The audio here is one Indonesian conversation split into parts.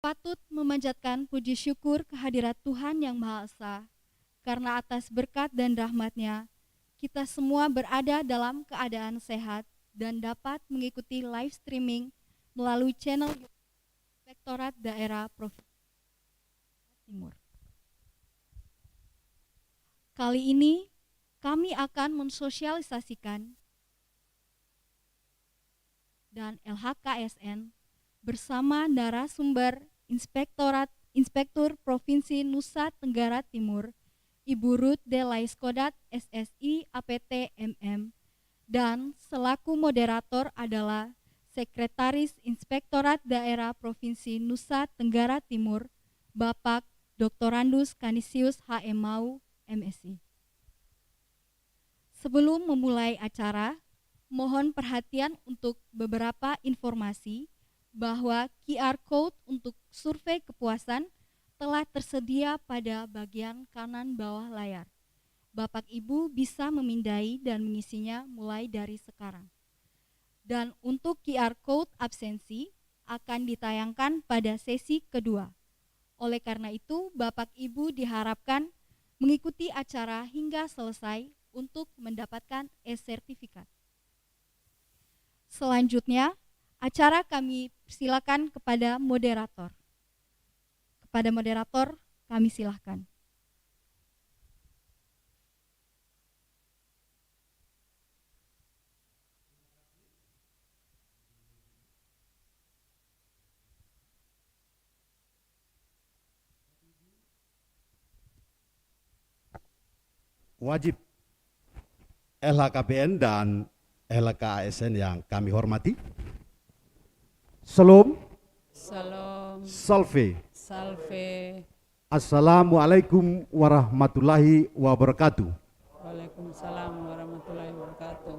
patut memanjatkan puji syukur kehadirat Tuhan Yang Maha Esa, karena atas berkat dan rahmat-Nya, kita semua berada dalam keadaan sehat dan dapat mengikuti live streaming melalui channel Inspektorat Daerah Provinsi Timur. Kali ini kami akan mensosialisasikan dan LHKSN bersama narasumber Inspektur Provinsi Nusa Tenggara Timur, Ibu Ruth Delaiskodat SSI APT MM, dan selaku moderator adalah Sekretaris Inspektorat Daerah Provinsi Nusa Tenggara Timur, Bapak Dr. Canisius HM Mau, MSI. Sebelum memulai acara, mohon perhatian untuk beberapa informasi bahwa QR Code untuk survei kepuasan telah tersedia pada bagian kanan bawah layar. Bapak Ibu bisa memindai dan mengisinya mulai dari sekarang. Dan untuk QR Code absensi akan ditayangkan pada sesi kedua. Oleh karena itu, Bapak Ibu diharapkan mengikuti acara hingga selesai untuk mendapatkan e-sertifikat. Selanjutnya, acara kami silakan kepada moderator. Kepada moderator, kami silakan. Wajib LHKBN dan LHKASN yang kami hormati. Salam, Salam, salve. salve, Assalamualaikum warahmatullahi wabarakatuh. waalaikumsalam warahmatullahi wabarakatuh.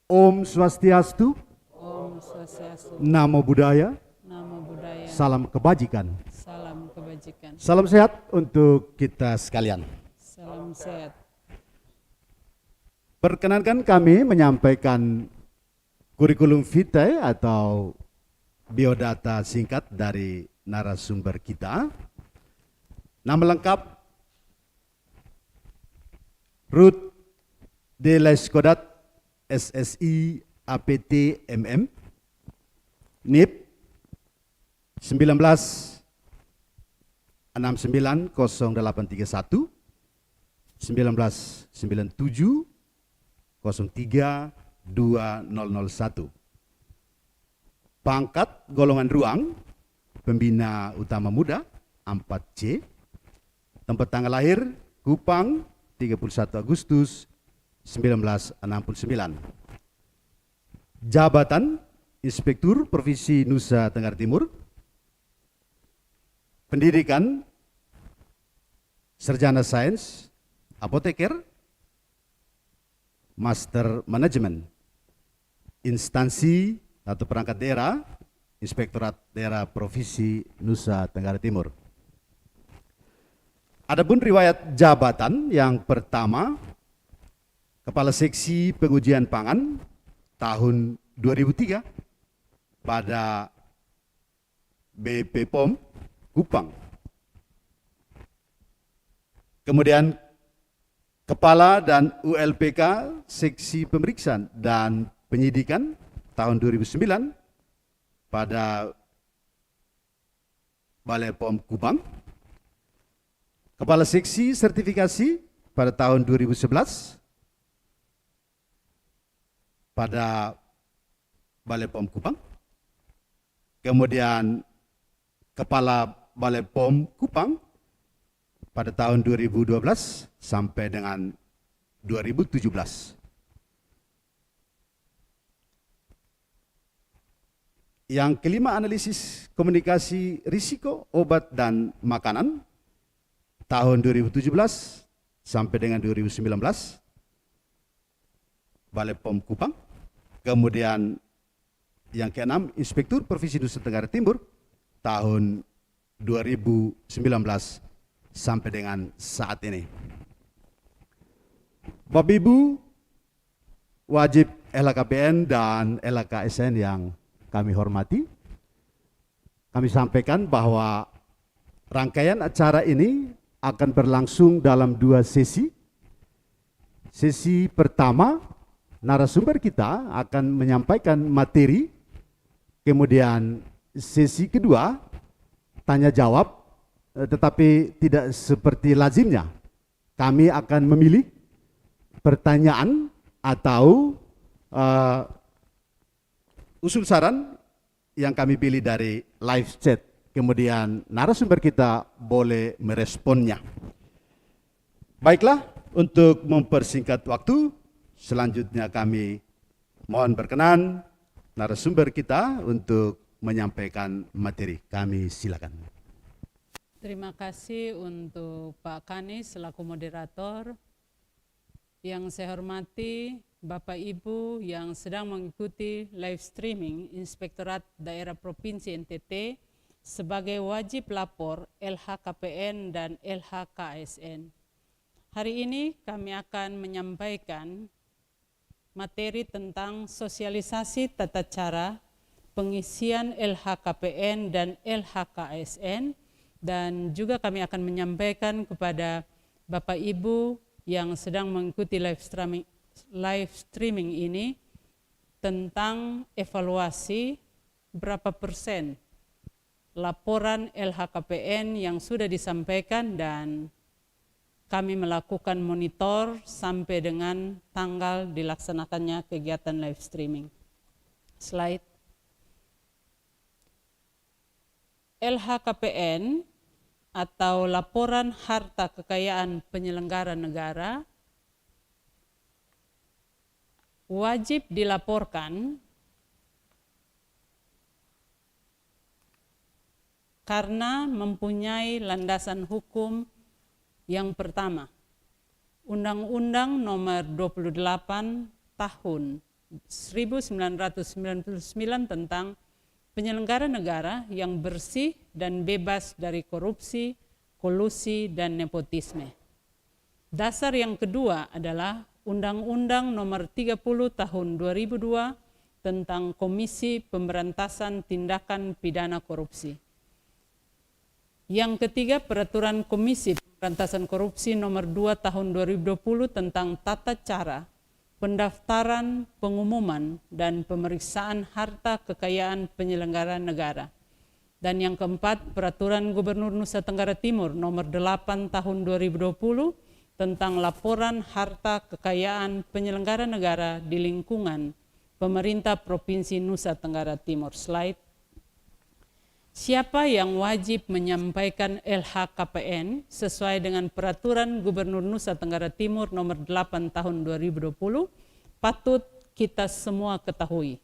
Om Swastiastu, Om Swastiastu, Namo Buddhaya, Namo Buddhaya, salam kebajikan. salam kebajikan, Salam sehat untuk kita sekalian. salam sehat. Perkenankan kami menyampaikan kurikulum vitae atau biodata singkat dari narasumber kita. Nama lengkap Ruth Delaiskodat SSI APT MM, NIP 19690831 1997 03-2001. Pangkat golongan ruang, pembina utama muda 4C. Tempat tanggal lahir Kupang 31 Agustus 1969. Jabatan Inspektur Provinsi Nusa Tenggara Timur. Pendidikan Sarjana Sains, Apoteker, Master Manajemen. Instansi atau perangkat daerah, Inspektorat Daerah Provinsi Nusa Tenggara Timur. Adapun riwayat jabatan yang pertama, Kepala Seksi Pengujian Pangan tahun 2003 pada BP POM Kupang. Kemudian Kepala dan ULPK Seksi Pemeriksaan dan Penyidikan tahun 2009 pada Balai POM Kupang. Kepala Seksi Sertifikasi pada tahun 2011 pada Balai POM Kupang. Kemudian Kepala Balai POM Kupang pada tahun 2012 sampai dengan 2017. Yang kelima, analisis komunikasi risiko obat dan makanan tahun 2017 sampai dengan 2019 Balai POM Kupang. Kemudian yang keenam, Inspektur Provinsi Nusa Tenggara Timur tahun 2019 sampai dengan saat ini. Bapak Ibu, wajib LHKBN dan LHKSN yang kami hormati, kami sampaikan bahwa rangkaian acara ini akan berlangsung dalam 2 sesi. Sesi pertama, narasumber kita akan menyampaikan materi, kemudian sesi kedua, tanya jawab, tetapi tidak seperti lazimnya. Kami akan memilih pertanyaan atau usul saran yang kami pilih dari live chat. Kemudian narasumber kita boleh meresponnya. Baiklah, untuk mempersingkat waktu, selanjutnya kami mohon berkenan narasumber kita untuk menyampaikan materi. Kami silakan. Terima kasih untuk Pak Kanis selaku moderator. Yang saya hormati Bapak Ibu yang sedang mengikuti live streaming Inspektorat Daerah Provinsi NTT sebagai wajib lapor LHKPN dan LHKASN. Hari ini kami akan menyampaikan materi tentang sosialisasi tata cara pengisian LHKPN dan LHKASN, dan juga kami akan menyampaikan kepada Bapak Ibu yang sedang mengikuti live streaming ini tentang evaluasi berapa persen laporan LHKPN yang sudah disampaikan, dan kami melakukan monitor sampai dengan tanggal dilaksanakannya kegiatan live streaming. Slide. LHKPN atau laporan harta kekayaan penyelenggara negara wajib dilaporkan karena mempunyai landasan hukum. Yang pertama, Undang-Undang Nomor 28 Tahun 1999 tentang penyelenggara negara yang bersih dan bebas dari korupsi, kolusi, dan nepotisme. Dasar yang kedua adalah Undang-Undang Nomor 30 Tahun 2002 tentang Komisi Pemberantasan Tindakan Pidana Korupsi. Yang ketiga, Peraturan Komisi Pemberantasan Korupsi Nomor 2 Tahun 2020 tentang tata cara pendaftaran, pengumuman, dan pemeriksaan harta kekayaan penyelenggara negara. Dan yang keempat, Peraturan Gubernur Nusa Tenggara Timur Nomor 8 Tahun 2020 tentang laporan harta kekayaan penyelenggara negara di lingkungan pemerintah Provinsi Nusa Tenggara Timur. Slide. Siapa yang wajib menyampaikan LHKPN sesuai dengan Peraturan Gubernur Nusa Tenggara Timur Nomor 8 Tahun 2020 patut kita semua ketahui.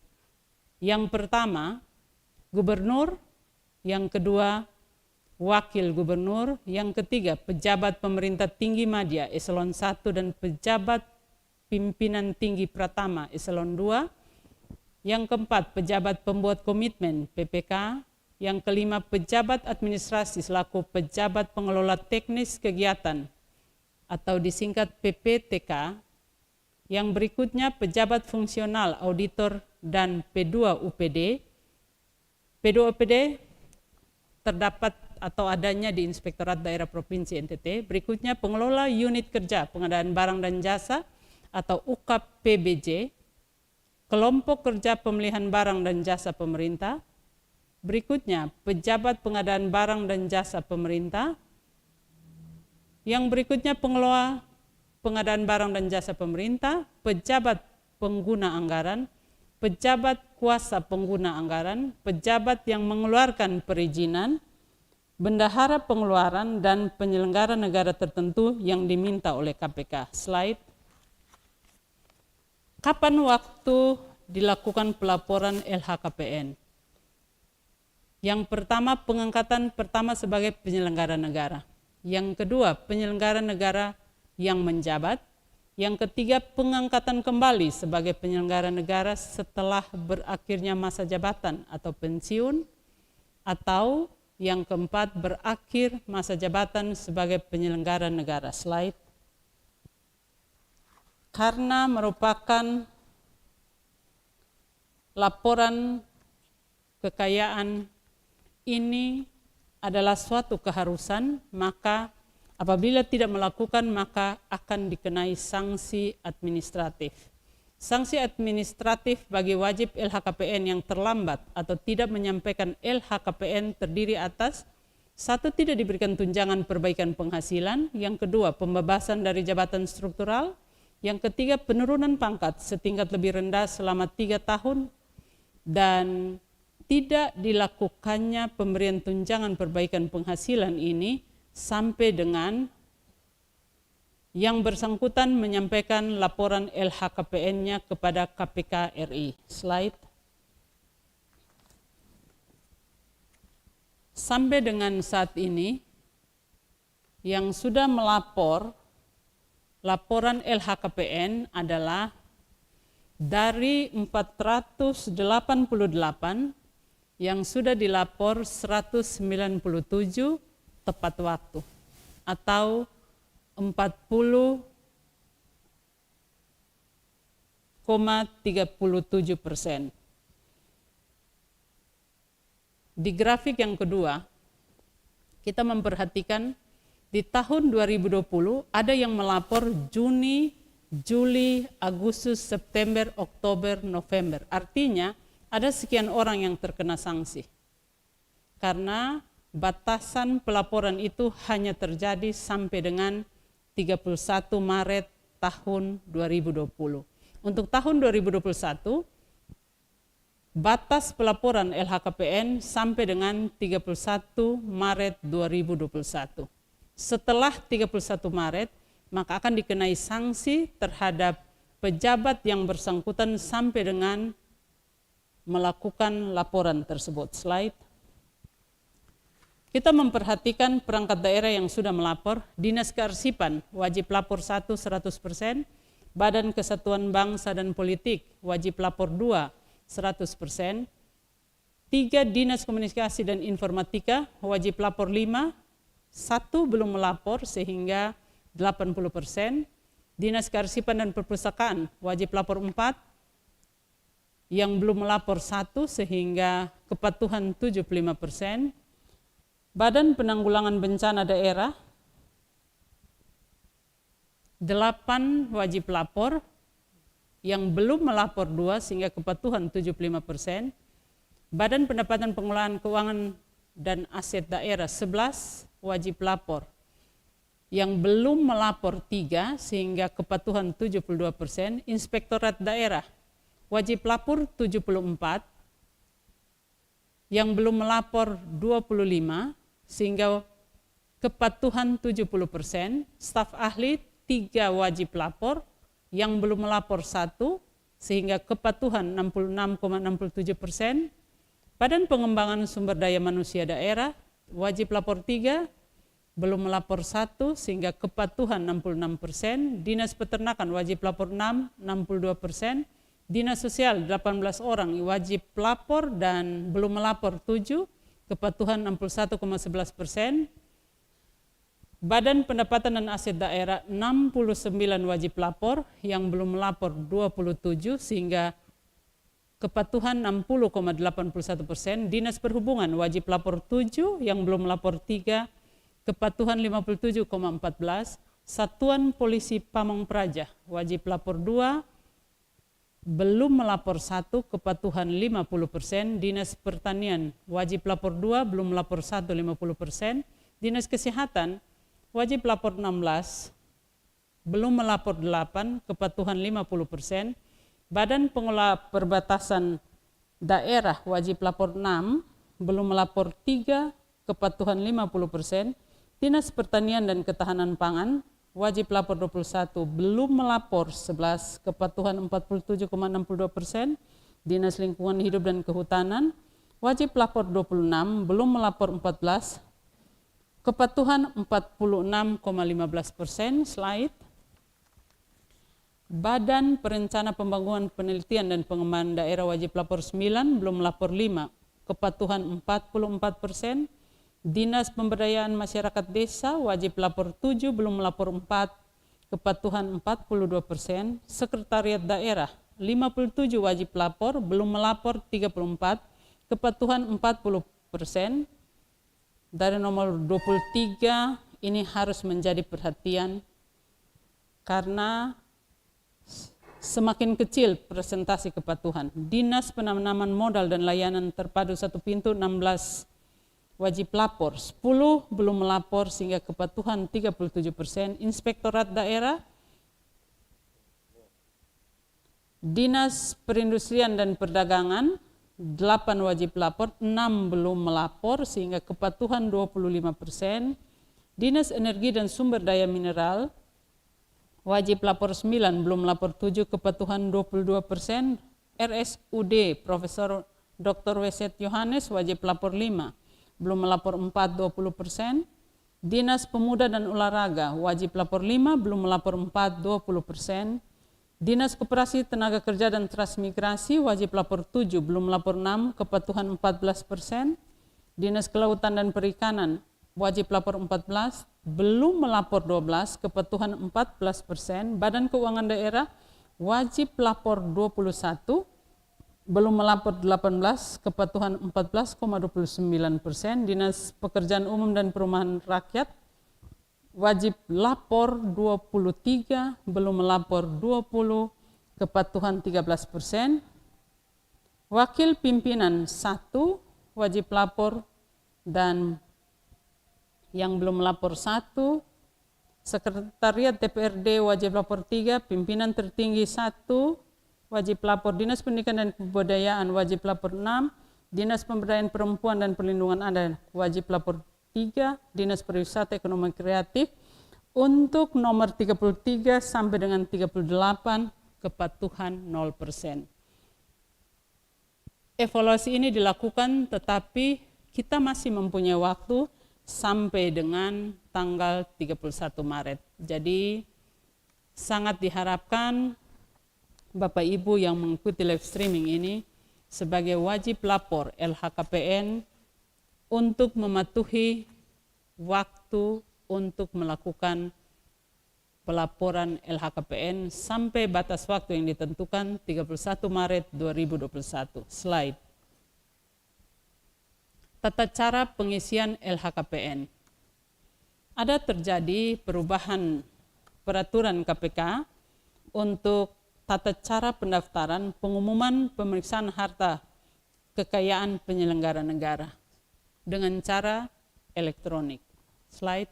Yang pertama, Gubernur. Yang kedua, Wakil Gubernur. Yang ketiga, pejabat pemerintah tinggi media Eselon 1 dan pejabat pimpinan tinggi Pratama Eselon 2. Yang keempat, pejabat pembuat komitmen PPK. Yang kelima, pejabat administrasi selaku pejabat pengelola teknis kegiatan atau disingkat PPTK. Yang berikutnya, pejabat fungsional auditor dan P2 UPD. P2 UPD terdapat atau adanya di Inspektorat Daerah Provinsi NTT. Berikutnya, pengelola unit kerja pengadaan barang dan jasa atau UKAP PBJ. Kelompok kerja pemilihan barang dan jasa pemerintah. Berikutnya, pejabat pengadaan barang dan jasa pemerintah. Yang berikutnya, pengelola pengadaan barang dan jasa pemerintah, pejabat pengguna anggaran, pejabat kuasa pengguna anggaran, pejabat yang mengeluarkan perizinan, bendahara pengeluaran, dan penyelenggara negara tertentu yang diminta oleh KPK. Slide. Kapan waktu dilakukan pelaporan LHKPN? Yang pertama, pengangkatan pertama sebagai penyelenggara negara. Yang kedua, penyelenggara negara yang menjabat. Yang ketiga, pengangkatan kembali sebagai penyelenggara negara setelah berakhirnya masa jabatan atau pensiun. Atau yang keempat, berakhir masa jabatan sebagai penyelenggara negara. Slide. Karena merupakan laporan kekayaan ini adalah suatu keharusan, maka apabila tidak melakukan maka akan dikenai sanksi administratif. Sanksi administratif bagi wajib LHKPN yang terlambat atau tidak menyampaikan LHKPN terdiri atas: 1. Tidak diberikan tunjangan perbaikan penghasilan. Yang kedua, pembebasan dari jabatan struktural. Yang ketiga, penurunan pangkat setingkat lebih rendah selama 3 tahun. Dan tidak dilakukannya pemberian tunjangan perbaikan penghasilan ini sampai dengan yang bersangkutan menyampaikan laporan LHKPN-nya kepada KPK RI. Slide. Sampai dengan saat ini, yang sudah melapor laporan LHKPN adalah dari 488 yang sudah dilapor 197 tepat waktu atau 40,37%. Di grafik yang kedua, kita memperhatikan di tahun 2020 ada yang melapor Juni, Juli, Agustus, September, Oktober, November. Artinya ada sekian orang yang terkena sanksi. Karena batasan pelaporan itu hanya terjadi sampai dengan 31 Maret tahun 2020. Untuk tahun 2021, batas pelaporan LHKPN sampai dengan 31 Maret 2021. Setelah 31 Maret, maka akan dikenai sanksi terhadap pejabat yang bersangkutan sampai dengan melakukan laporan tersebut. Slide. Kita memperhatikan perangkat daerah yang sudah melapor. Dinas Kearsipan wajib lapor 1 100%, Badan Kesatuan Bangsa dan Politik wajib lapor 2 100%, 3 Dinas Komunikasi dan Informatika wajib lapor 5, 1 belum melapor sehingga 80%, Dinas Kearsipan dan Perpustakaan wajib lapor 4, yang belum melapor 1 sehingga kepatuhan 75%, Badan Penanggulangan Bencana Daerah 8 wajib lapor, yang belum melapor 2 sehingga kepatuhan 75%, Badan Pendapatan Pengelolaan Keuangan dan Aset Daerah 11 wajib lapor, yang belum melapor 3 sehingga kepatuhan 72%, Inspektorat Daerah wajib lapor 74, yang belum melapor 25 sehingga kepatuhan 70%, staf ahli 3 wajib lapor, yang belum melapor 1 sehingga kepatuhan 66,67%, Badan Pengembangan Sumber Daya Manusia Daerah wajib lapor 3, belum melapor 1 sehingga kepatuhan 66%, Dinas Peternakan wajib lapor 6, 62%, Dinas Sosial 18 orang wajib lapor dan belum melapor 7, kepatuhan 61,11%, Badan Pendapatan dan Aset Daerah 69 wajib lapor, yang belum melapor 27 sehingga kepatuhan 60,81%, Dinas Perhubungan wajib lapor 7, yang belum melapor 3, kepatuhan 57,14%, Satuan Polisi Pamong Praja wajib lapor 2, belum melapor 1, kepatuhan 50%, Dinas Pertanian wajib lapor 2, belum melapor 1, 50%, Dinas Kesehatan wajib lapor 16, belum melapor 8, kepatuhan 50%, Badan Pengelola Perbatasan Daerah wajib lapor 6, belum melapor 3, kepatuhan 50%, Dinas Pertanian dan Ketahanan Pangan wajib lapor 21, belum melapor 11, kepatuhan 47,62%, Dinas Lingkungan Hidup dan Kehutanan wajib lapor 26, belum melapor 14, kepatuhan 46,15%. Slide. Badan Perencana Pembangunan Penelitian dan Pengembangan Daerah wajib lapor 9, belum melapor 5, kepatuhan 44%. Dinas Pemberdayaan Masyarakat Desa wajib lapor 7, belum melapor 4, kepatuhan 42%. Sekretariat Daerah 57 wajib lapor, belum melapor 34, kepatuhan 40%. dari nomor 23 ini harus menjadi perhatian karena semakin kecil presentasi kepatuhan. Dinas Penanaman Modal dan Layanan Terpadu Satu Pintu 16 wajib lapor, 10 belum melapor sehingga kepatuhan 37%. Inspektorat Daerah, Dinas Perindustrian dan Perdagangan 8 wajib lapor, 6 belum melapor sehingga kepatuhan 25%. Dinas Energi dan Sumber Daya Mineral wajib lapor 9, belum lapor 7, kepatuhan 22%. RSUD Profesor Dr. Weset Yohanes wajib lapor 5, belum melapor 4, 20%. Dinas Pemuda dan Olahraga wajib lapor 5, belum melapor 4, 20%. Dinas Koperasi Tenaga Kerja dan Transmigrasi wajib lapor 7, belum melapor 6, kepatuhan 14%. Dinas Kelautan dan Perikanan wajib lapor 14, belum melapor 12, kepatuhan 14%. Badan Keuangan Daerah wajib lapor 21, belum melapor 18, kepatuhan 14,29%. Dinas Pekerjaan Umum dan Perumahan Rakyat wajib lapor 23, belum melapor 20, kepatuhan 13%. Wakil Pimpinan 1 wajib lapor dan yang belum melapor 1. Sekretariat DPRD wajib lapor 3, pimpinan tertinggi 1 wajib lapor. Dinas Pendidikan dan Kebudayaan wajib lapor 6, Dinas Pemberdayaan Perempuan dan Perlindungan Anak wajib lapor 3, Dinas Pariwisata Ekonomi Kreatif untuk nomor 33 sampai dengan 38 kepatuhan 0%. Evaluasi ini dilakukan tetapi kita masih mempunyai waktu sampai dengan tanggal 31 Maret. Jadi sangat diharapkan Bapak Ibu yang mengikuti live streaming ini sebagai wajib lapor LHKPN untuk mematuhi waktu untuk melakukan pelaporan LHKPN sampai batas waktu yang ditentukan 31 Maret 2021. Slide. Tata cara pengisian LHKPN. Ada terjadi perubahan peraturan KPK untuk tata cara pendaftaran pengumuman pemeriksaan harta kekayaan penyelenggara negara dengan cara elektronik. Slide.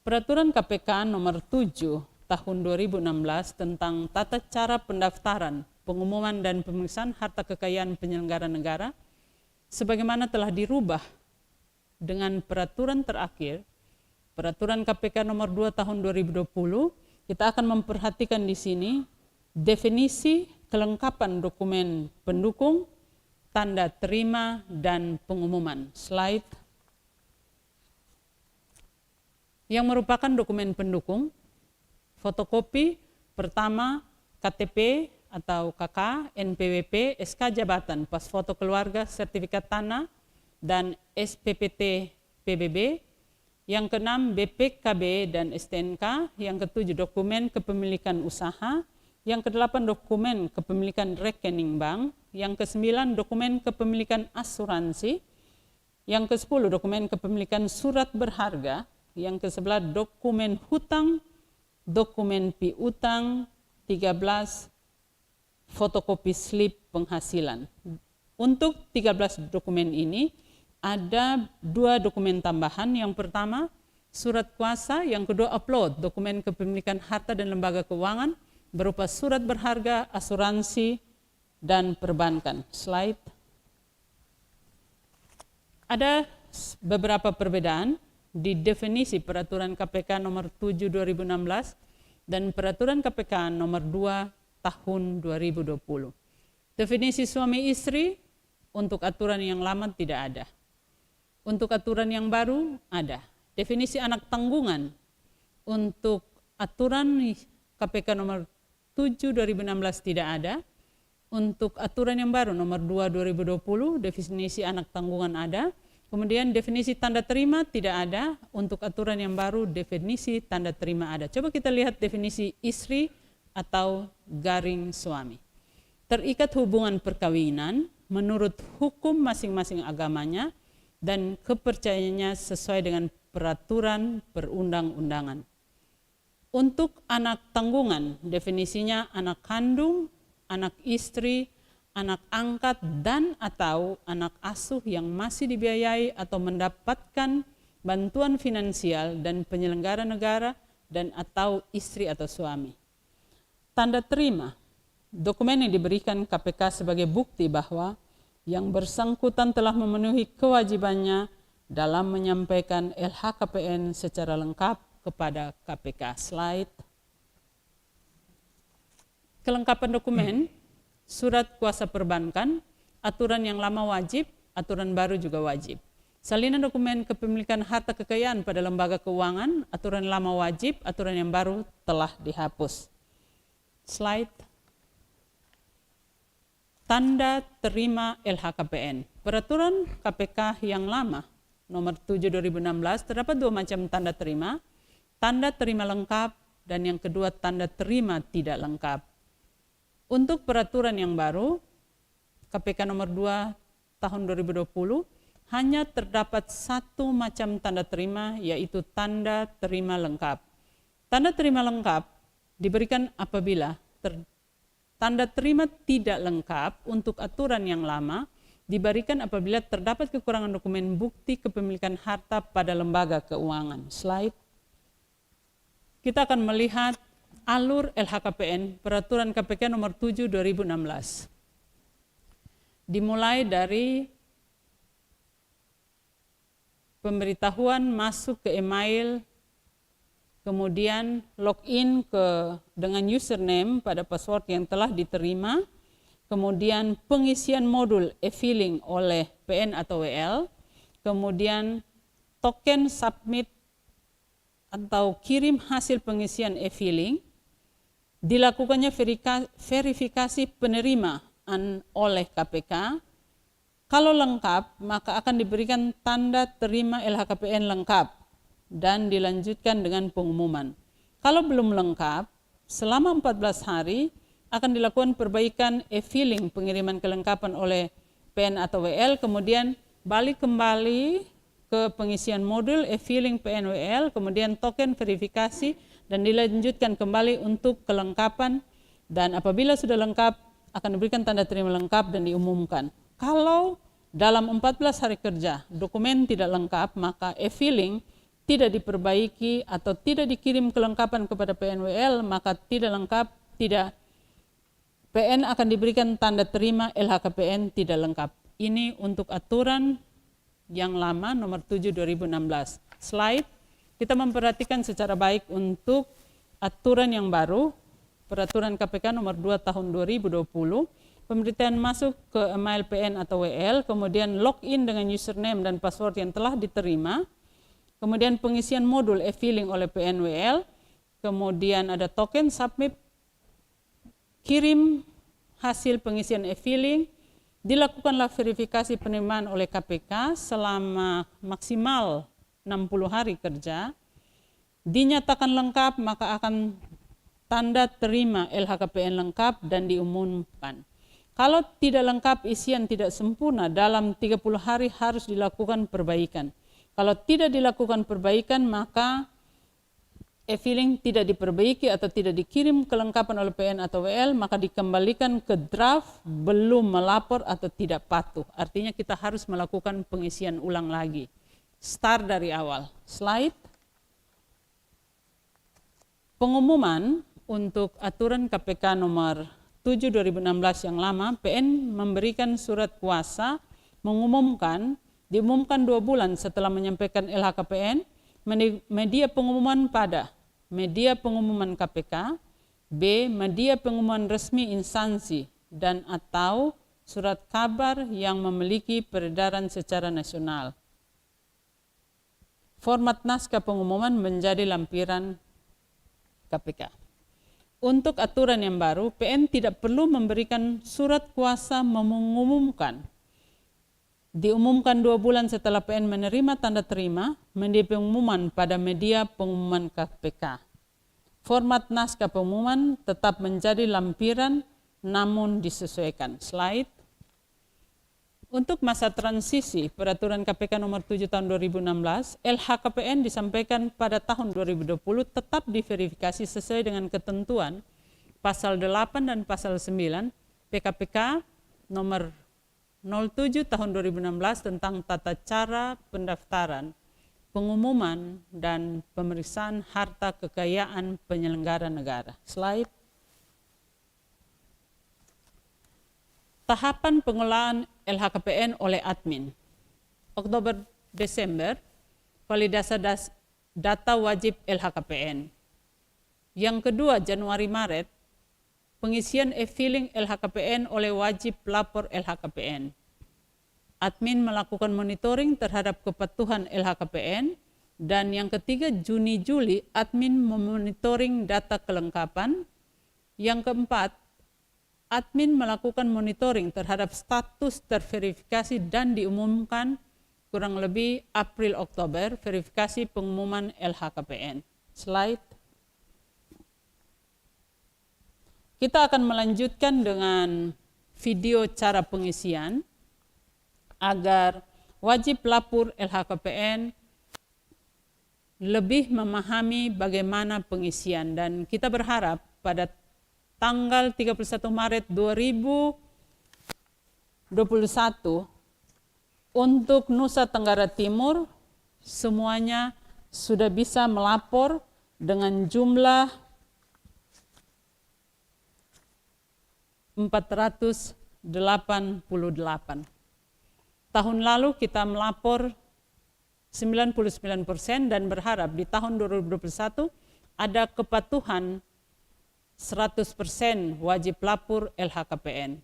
Peraturan KPK nomor 7 tahun 2016 tentang tata cara pendaftaran pengumuman dan pemeriksaan harta kekayaan penyelenggara negara sebagaimana telah dirubah dengan peraturan terakhir, peraturan KPK nomor 2 tahun 2020, kita akan memperhatikan di sini definisi kelengkapan dokumen pendukung, tanda terima, dan pengumuman. Slide. Yang merupakan dokumen pendukung, fotokopi pertama KTP atau KK, NPWP, SK Jabatan, pas foto keluarga, sertifikat tanah, dan SPPT PBB. Yang keenam BPKB dan STNK. Yang ketujuh dokumen kepemilikan usaha. Yang kedelapan dokumen kepemilikan rekening bank. Yang kesembilan dokumen kepemilikan asuransi. Yang ke-10 dokumen kepemilikan surat berharga. Yang ke-11 dokumen hutang, dokumen piutang, 13 fotokopi slip penghasilan. Untuk 13 dokumen ini ada 2 dokumen tambahan. Yang pertama surat kuasa, yang kedua upload dokumen kepemilikan harta dan lembaga keuangan berupa surat berharga, asuransi, dan perbankan. Slide. Ada beberapa perbedaan di definisi peraturan KPK nomor 7 2016 dan peraturan KPK nomor 2 tahun 2020. Definisi suami istri untuk aturan yang lama tidak ada. Untuk aturan yang baru ada. Definisi anak tanggungan untuk aturan KPK nomor 7 2016 tidak ada. Untuk aturan yang baru nomor 2 2020 definisi anak tanggungan ada. Kemudian definisi tanda terima tidak ada. Untuk aturan yang baru definisi tanda terima ada. Coba kita lihat definisi istri atau garing suami. Terikat hubungan perkawinan menurut hukum masing-masing agamanya dan kepercayaannya sesuai dengan peraturan perundang-undangan. Untuk anak tanggungan, definisinya anak kandung, anak istri, anak angkat, dan atau anak asuh yang masih dibiayai atau mendapatkan bantuan finansial dan penyelenggara negara dan atau istri atau suami. Tanda terima, dokumen yang diberikan KPK sebagai bukti bahwa yang bersangkutan telah memenuhi kewajibannya dalam menyampaikan LHKPN secara lengkap kepada KPK. Slide. Kelengkapan dokumen, surat kuasa perbankan, aturan yang lama wajib, aturan baru juga wajib. Salinan dokumen kepemilikan harta kekayaan pada lembaga keuangan, aturan lama wajib, aturan yang baru telah dihapus. Slide. Tanda terima LHKPN. Peraturan KPK yang lama, nomor 7 2016, terdapat dua macam tanda terima lengkap, dan yang kedua tanda terima tidak lengkap. Untuk peraturan yang baru, KPK nomor 2 tahun 2020, hanya terdapat satu macam tanda terima, yaitu tanda terima lengkap. Tanda terima lengkap diberikan apabila tanda terima tidak lengkap untuk aturan yang lama diberikan apabila terdapat kekurangan dokumen bukti kepemilikan harta pada lembaga keuangan. Slide. Kita akan melihat alur LHKPN peraturan KPK nomor 7 2016. Dimulai dari pemberitahuan masuk ke email, kemudian login dengan username pada password yang telah diterima, kemudian pengisian modul e-filing oleh PN atau WL, kemudian token submit atau kirim hasil pengisian e-filing, dilakukannya verifikasi penerimaan oleh KPK. Kalau lengkap, maka akan diberikan tanda terima LHKPN lengkap dan dilanjutkan dengan pengumuman. Kalau belum lengkap, selama 14 hari akan dilakukan perbaikan e-filing pengiriman kelengkapan oleh PN atau WL, kemudian balik kembali ke pengisian modul e-filing PN WL, kemudian token verifikasi dan dilanjutkan kembali untuk kelengkapan, dan apabila sudah lengkap akan diberikan tanda terima lengkap dan diumumkan. Kalau dalam 14 hari kerja dokumen tidak lengkap, maka e-filing tidak diperbaiki atau tidak dikirim kelengkapan kepada PNWL, maka tidak lengkap, PN akan diberikan tanda terima LHKPN tidak lengkap. Ini untuk aturan yang lama nomor 7 2016. Slide. Kita memperhatikan secara baik untuk aturan yang baru, peraturan KPK nomor 2 tahun 2020, pemberitaan masuk ke email PN atau WL, kemudian login dengan username dan password yang telah diterima, kemudian pengisian modul e-filing oleh PNWL, kemudian ada token submit, kirim hasil pengisian e-filing, dilakukanlah verifikasi penerimaan oleh KPK selama maksimal 60 hari kerja, dinyatakan lengkap maka akan tanda terima LHKPN lengkap dan diumumkan. Kalau tidak lengkap, isian tidak sempurna, dalam 30 hari harus dilakukan perbaikan. Kalau tidak dilakukan perbaikan, maka e-filing tidak diperbaiki atau tidak dikirim kelengkapan oleh PN atau WL, maka dikembalikan ke draft belum melapor atau tidak patuh. Artinya kita harus melakukan pengisian ulang lagi. Start dari awal. Slide. Pengumuman untuk aturan KPK nomor 7 2016 yang lama, PN memberikan surat kuasa diumumkan 2 bulan setelah menyampaikan LHKPN, media pengumuman pada media pengumuman KPK, B. media pengumuman resmi instansi dan atau surat kabar yang memiliki peredaran secara nasional. Format naskah pengumuman menjadi lampiran KPK. Untuk aturan yang baru, PN tidak perlu memberikan surat kuasa mengumumkan. Diumumkan 2 bulan setelah PN menerima tanda terima, media pengumuman pada media pengumuman KPK. Format naskah pengumuman tetap menjadi lampiran namun disesuaikan. Slide. Untuk masa transisi Peraturan KPK nomor 7 tahun 2016, LHKPN disampaikan pada tahun 2020 tetap diverifikasi sesuai dengan ketentuan pasal 8 dan pasal 9 PKPK nomor 07 tahun 2016 tentang tata cara pendaftaran, pengumuman, dan pemeriksaan harta kekayaan penyelenggara negara. Slide. Tahapan pengelolaan LHKPN oleh admin. Oktober-Desember, validasi data wajib LHKPN. Yang kedua, Januari-Maret, pengisian e-filing LHKPN oleh wajib lapor LHKPN. Admin melakukan monitoring terhadap kepatuhan LHKPN. Dan yang ketiga, Juni-Juli, admin memonitoring data kelengkapan. Yang keempat, admin melakukan monitoring terhadap status terverifikasi dan diumumkan kurang lebih April-Oktober verifikasi pengumuman LHKPN. Slide. Kita akan melanjutkan dengan video cara pengisian agar wajib lapor LHKPN lebih memahami bagaimana pengisian, dan kita berharap pada tanggal 31 Maret 2021 untuk Nusa Tenggara Timur semuanya sudah bisa melapor dengan jumlah 488. Tahun lalu kita melapor 99% dan berharap di tahun 2021 ada kepatuhan 100% wajib lapor LHKPN.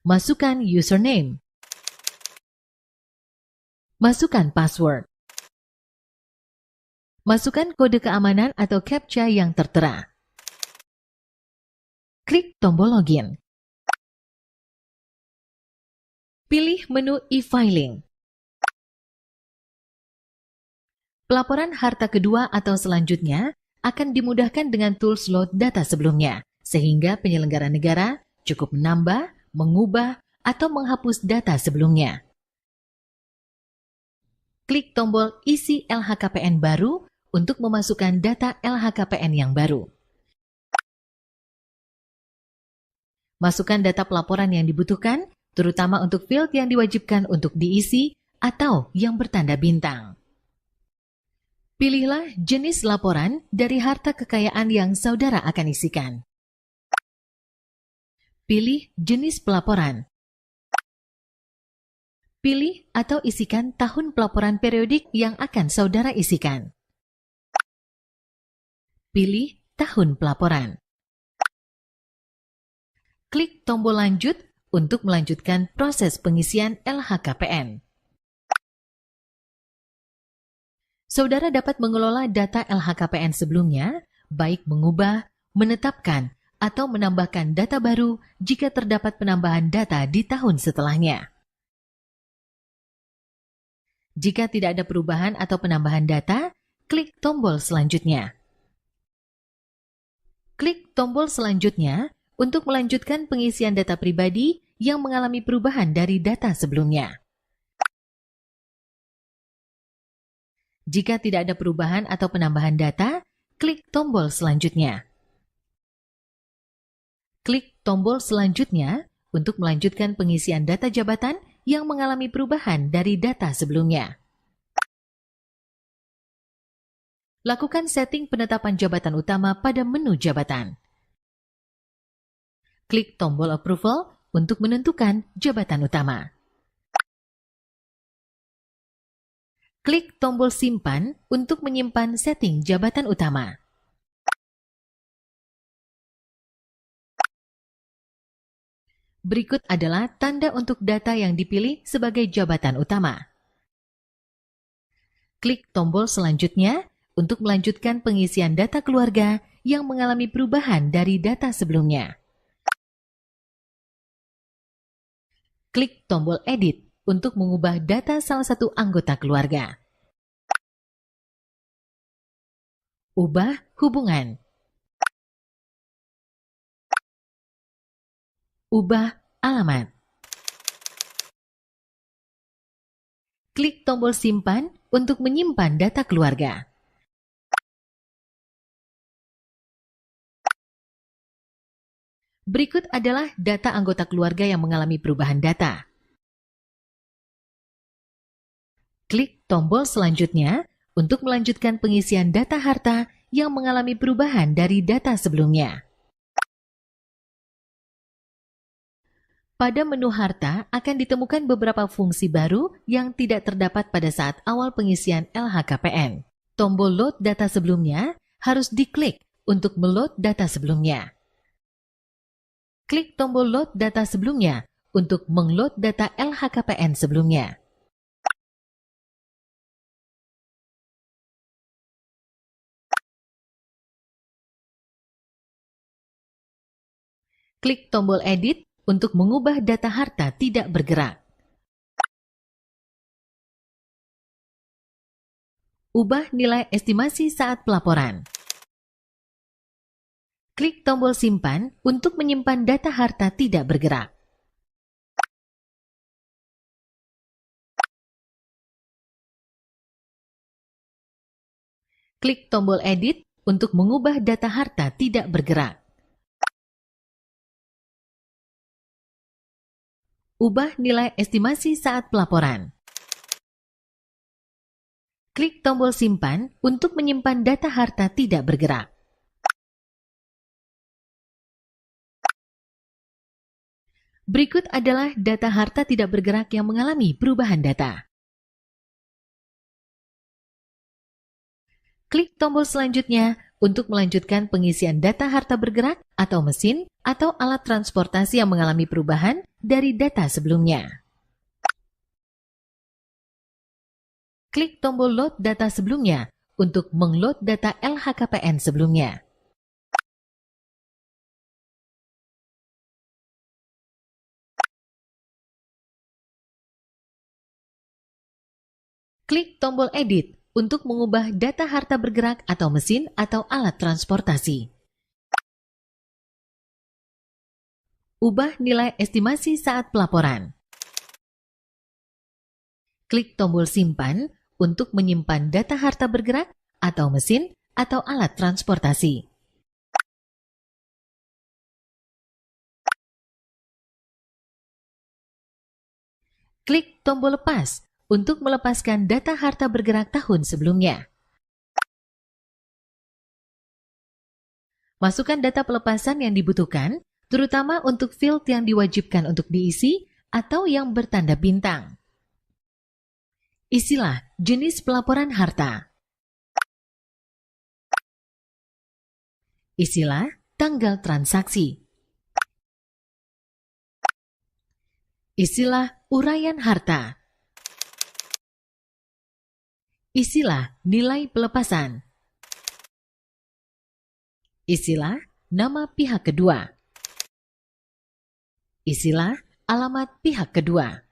Masukkan username. Masukkan password. Masukkan kode keamanan atau CAPTCHA yang tertera. Klik tombol login. Pilih menu e-filing. Pelaporan harta kedua atau selanjutnya akan dimudahkan dengan tools load data sebelumnya, sehingga penyelenggara negara cukup menambah, mengubah, atau menghapus data sebelumnya. Klik tombol isi LHKPN baru untuk memasukkan data LHKPN yang baru. Masukkan data pelaporan yang dibutuhkan, terutama untuk field yang diwajibkan untuk diisi atau yang bertanda bintang. Pilihlah jenis laporan dari harta kekayaan yang saudara akan isikan. Pilih jenis pelaporan. Pilih atau isikan tahun pelaporan periodik yang akan saudara isikan. Pilih tahun pelaporan. Klik tombol lanjut untuk melanjutkan proses pengisian LHKPN. Saudara dapat mengelola data LHKPN sebelumnya, baik mengubah, menetapkan, atau menambahkan data baru jika terdapat penambahan data di tahun setelahnya. Jika tidak ada perubahan atau penambahan data, klik tombol selanjutnya. Klik tombol selanjutnya untuk melanjutkan pengisian data pribadi yang mengalami perubahan dari data sebelumnya. Jika tidak ada perubahan atau penambahan data, klik tombol selanjutnya. Klik tombol selanjutnya untuk melanjutkan pengisian data jabatan yang mengalami perubahan dari data sebelumnya. Lakukan setting penetapan jabatan utama pada menu jabatan. Klik tombol approval untuk menentukan jabatan utama. Klik tombol simpan untuk menyimpan setting jabatan utama. Berikut adalah tanda untuk data yang dipilih sebagai jabatan utama. Klik tombol selanjutnya untuk melanjutkan pengisian data keluarga yang mengalami perubahan dari data sebelumnya. Klik tombol edit untuk mengubah data salah satu anggota keluarga. Ubah hubungan. ubah alamat. Klik tombol simpan untuk menyimpan data keluarga. Berikut adalah data anggota keluarga yang mengalami perubahan data. Klik tombol selanjutnya untuk melanjutkan pengisian data harta yang mengalami perubahan dari data sebelumnya. Pada menu harta akan ditemukan beberapa fungsi baru yang tidak terdapat pada saat awal pengisian LHKPN. Tombol load data sebelumnya harus diklik untuk meload data sebelumnya. Klik tombol load data sebelumnya untuk mengload data LHKPN sebelumnya. Klik tombol edit untuk mengubah data harta tidak bergerak. Ubah nilai estimasi saat pelaporan. Klik tombol simpan untuk menyimpan data harta tidak bergerak. Klik tombol edit untuk mengubah data harta tidak bergerak. Ubah nilai estimasi saat pelaporan. Klik tombol simpan untuk menyimpan data harta tidak bergerak. Berikut adalah data harta tidak bergerak yang mengalami perubahan data. Klik tombol selanjutnya untuk melanjutkan pengisian data harta bergerak atau mesin atau alat transportasi yang mengalami perubahan dari data sebelumnya. Klik tombol load data sebelumnya untuk mengload data LHKPN sebelumnya. Klik tombol edit untuk mengubah data harta bergerak atau mesin atau alat transportasi. Ubah nilai estimasi saat pelaporan. Klik tombol simpan untuk menyimpan data harta bergerak atau mesin atau alat transportasi. Klik tombol lepas untuk melepaskan data harta bergerak tahun sebelumnya. Masukkan data pelepasan yang dibutuhkan, terutama untuk field yang diwajibkan untuk diisi atau yang bertanda bintang. Isilah jenis pelaporan harta. Isilah tanggal transaksi. Isilah uraian harta. Isilah nilai pelepasan. Isilah nama pihak kedua. Isilah alamat pihak kedua.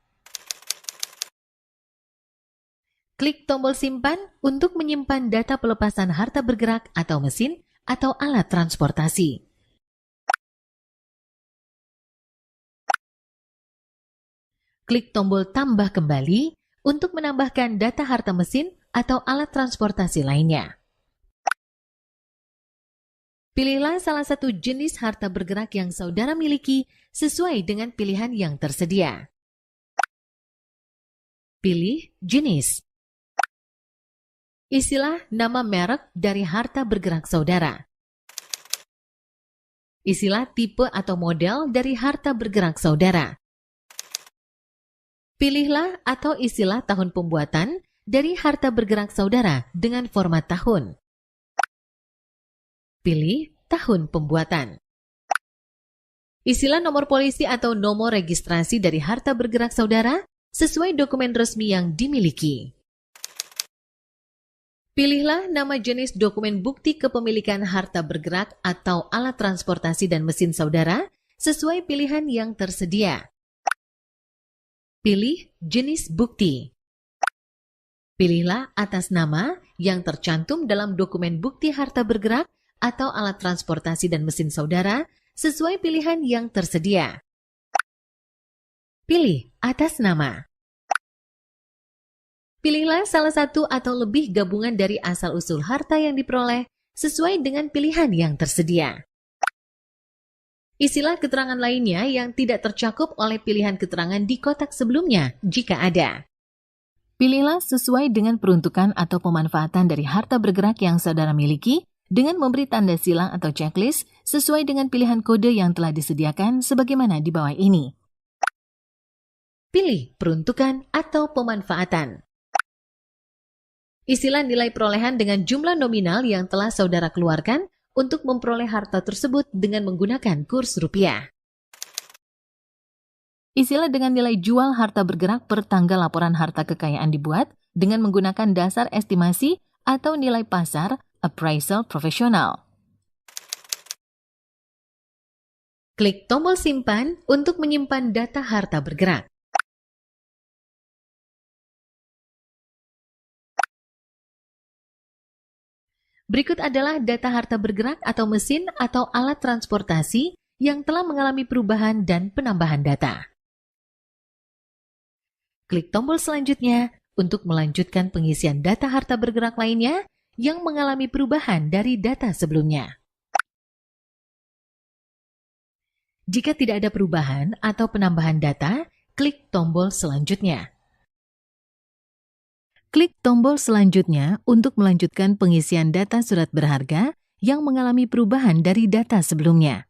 Klik tombol simpan untuk menyimpan data pelepasan harta bergerak atau mesin atau alat transportasi. Klik tombol tambah kembali untuk menambahkan data harta mesin atau alat transportasi lainnya. Pilihlah salah satu jenis harta bergerak yang saudara miliki sesuai dengan pilihan yang tersedia. Pilih jenis. Isilah nama merek dari harta bergerak saudara. Isilah tipe atau model dari harta bergerak saudara. Pilihlah atau isilah tahun pembuatan dari harta bergerak saudara dengan format tahun. Pilih tahun pembuatan. Isilah nomor polisi atau nomor registrasi dari harta bergerak saudara sesuai dokumen resmi yang dimiliki. Pilihlah nama jenis dokumen bukti kepemilikan harta bergerak atau alat transportasi dan mesin saudara sesuai pilihan yang tersedia. Pilih jenis bukti. Pilihlah atas nama yang tercantum dalam dokumen bukti harta bergerak atau alat transportasi dan mesin saudara sesuai pilihan yang tersedia. Pilih atas nama. Pilihlah salah satu atau lebih gabungan dari asal-usul harta yang diperoleh sesuai dengan pilihan yang tersedia. Isilah keterangan lainnya yang tidak tercakup oleh pilihan keterangan di kotak sebelumnya jika ada. Pilihlah sesuai dengan peruntukan atau pemanfaatan dari harta bergerak yang saudara miliki dengan memberi tanda silang atau checklist sesuai dengan pilihan kode yang telah disediakan sebagaimana di bawah ini. Pilih peruntukan atau pemanfaatan. Isilah nilai perolehan dengan jumlah nominal yang telah saudara keluarkan untuk memperoleh harta tersebut dengan menggunakan kurs rupiah. Isilah dengan nilai jual harta bergerak per tanggal laporan harta kekayaan dibuat dengan menggunakan dasar estimasi atau nilai pasar appraisal profesional. Klik tombol simpan untuk menyimpan data harta bergerak. Berikut adalah data harta bergerak atau mesin atau alat transportasi yang telah mengalami perubahan dan penambahan data. Klik tombol selanjutnya untuk melanjutkan pengisian data harta bergerak lainnya yang mengalami perubahan dari data sebelumnya. Jika tidak ada perubahan atau penambahan data, klik tombol selanjutnya. Klik tombol selanjutnya untuk melanjutkan pengisian data surat berharga yang mengalami perubahan dari data sebelumnya.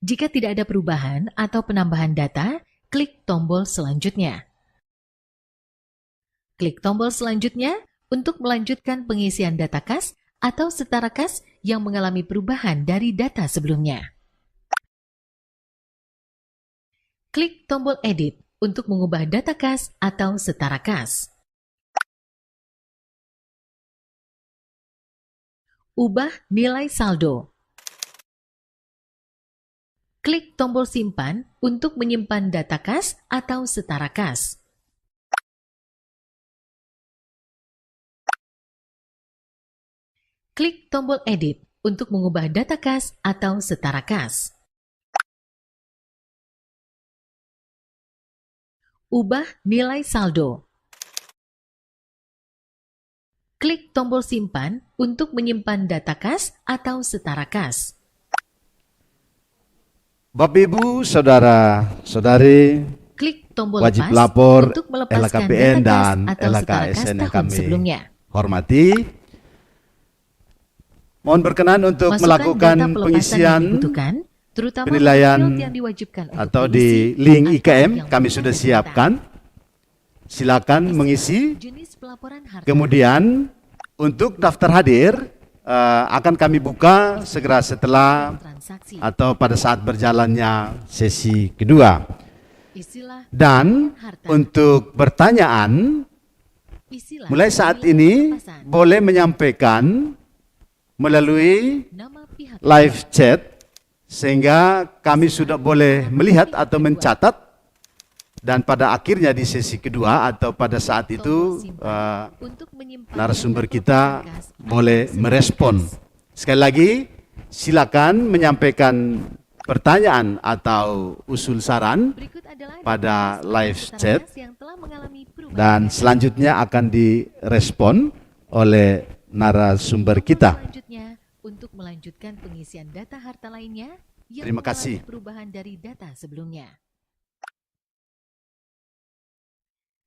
Jika tidak ada perubahan atau penambahan data, klik tombol selanjutnya. Klik tombol selanjutnya untuk melanjutkan pengisian data kas atau setara kas yang mengalami perubahan dari data sebelumnya. Klik tombol edit untuk mengubah data kas atau setara kas. Ubah nilai saldo. Klik tombol simpan untuk menyimpan data kas atau setara kas. Klik tombol edit untuk mengubah data kas atau setara kas. Ubah nilai saldo. Klik tombol simpan untuk menyimpan data kas atau setara kas. Bapak Ibu, saudara-saudari, Klik tombol wajib lepas lapor untuk melepaskan LHKPN data kas dan atau setara kas LHKSN yang tahun kami sebelumnya. hormati. Mohon berkenan untuk Masukkan melakukan data pelepasan pengisian yang dibutuhkan, terutama penilaian field yang diwajibkan untuk atau diisi di link atau IKM yang kami bukan sudah data. siapkan. Silakan mengisi. Jenis pelaporan harta. Kemudian untuk daftar hadir akan kami buka segera setelah Transaksi. atau pada saat berjalannya sesi kedua. Isilah Dan harta. untuk pertanyaan Isilah mulai saat nilai ini pelepasan. boleh menyampaikan melalui Nama pihak live chat sehingga kami sudah boleh melihat atau mencatat, dan pada akhirnya di sesi kedua atau pada saat itu untuk menyimpan narasumber data kita pelepasan kas boleh atau merespon. Sekali lagi, silakan menyampaikan pertanyaan atau usul saran Berikut adalah pada data live setara chat kas yang telah mengalami perubahan dan data. selanjutnya akan direspon oleh narasumber kita. Selanjutnya, untuk melanjutkan pengisian data harta lainnya yang Terima mengalami kasih. perubahan dari data sebelumnya.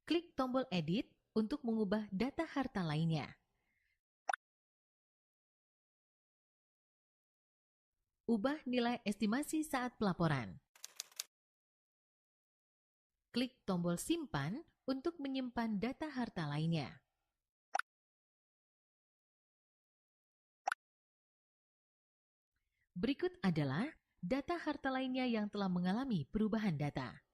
Klik tombol edit untuk mengubah data harta lainnya. Ubah nilai estimasi saat pelaporan. Klik tombol simpan untuk menyimpan data harta lainnya. Berikut adalah data harta lainnya yang telah mengalami perubahan data.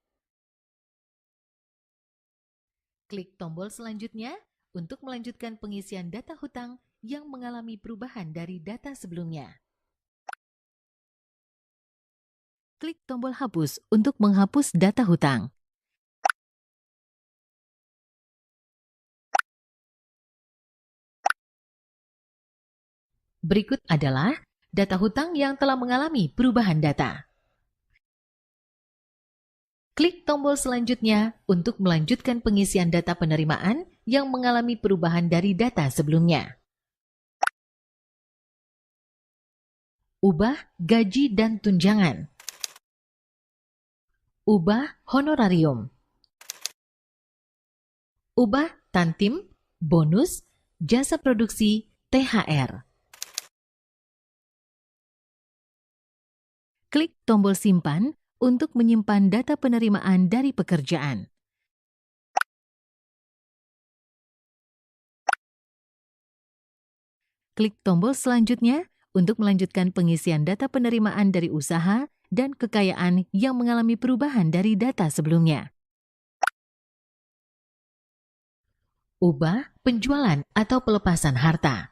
Klik tombol selanjutnya untuk melanjutkan pengisian data hutang yang mengalami perubahan dari data sebelumnya. Klik tombol hapus untuk menghapus data hutang. Berikut adalah data hutang yang telah mengalami perubahan data. Klik tombol selanjutnya untuk melanjutkan pengisian data penerimaan yang mengalami perubahan dari data sebelumnya. Ubah gaji dan tunjangan. Ubah honorarium. Ubah tantim, bonus, jasa produksi, THR. Klik tombol simpan untuk menyimpan data penerimaan dari pekerjaan. Klik tombol selanjutnya untuk melanjutkan pengisian data penerimaan dari usaha dan kekayaan yang mengalami perubahan dari data sebelumnya. Ubah penjualan atau pelepasan harta.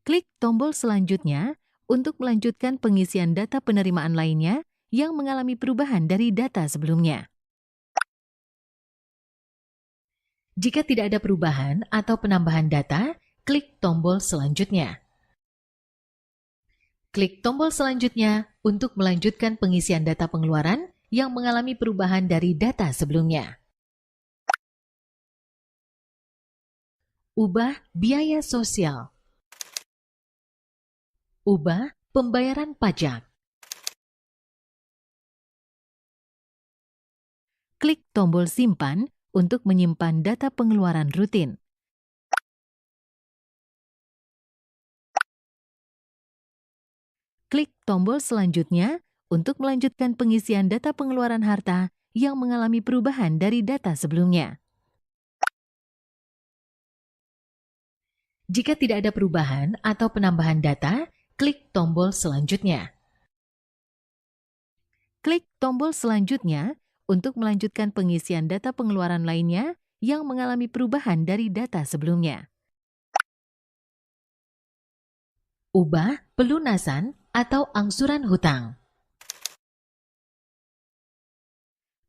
Klik tombol selanjutnya untuk melanjutkan pengisian data penerimaan lainnya yang mengalami perubahan dari data sebelumnya. Jika tidak ada perubahan atau penambahan data, klik tombol selanjutnya. Klik tombol selanjutnya untuk melanjutkan pengisian data pengeluaran yang mengalami perubahan dari data sebelumnya. Ubah biaya sosial. Ubah pembayaran pajak. Klik tombol simpan untuk menyimpan data pengeluaran rutin. Klik tombol selanjutnya untuk melanjutkan pengisian data pengeluaran harta yang mengalami perubahan dari data sebelumnya. Jika tidak ada perubahan atau penambahan data, klik tombol selanjutnya. Klik tombol selanjutnya untuk melanjutkan pengisian data pengeluaran lainnya yang mengalami perubahan dari data sebelumnya. Ubah pelunasan atau angsuran hutang.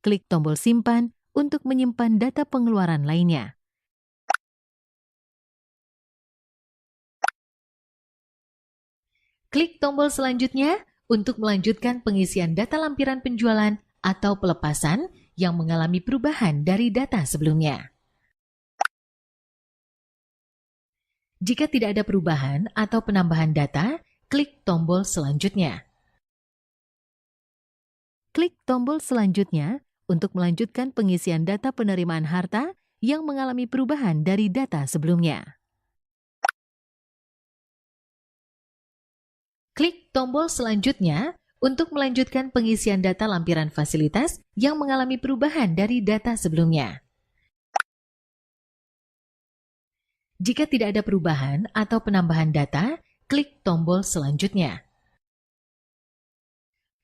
Klik tombol simpan untuk menyimpan data pengeluaran lainnya. Klik tombol selanjutnya untuk melanjutkan pengisian data lampiran penjualan atau pelepasan yang mengalami perubahan dari data sebelumnya. Jika tidak ada perubahan atau penambahan data, klik tombol selanjutnya. Klik tombol selanjutnya untuk melanjutkan pengisian data penerimaan harta yang mengalami perubahan dari data sebelumnya. Klik tombol selanjutnya untuk melanjutkan pengisian data lampiran fasilitas yang mengalami perubahan dari data sebelumnya. Jika tidak ada perubahan atau penambahan data, klik tombol selanjutnya.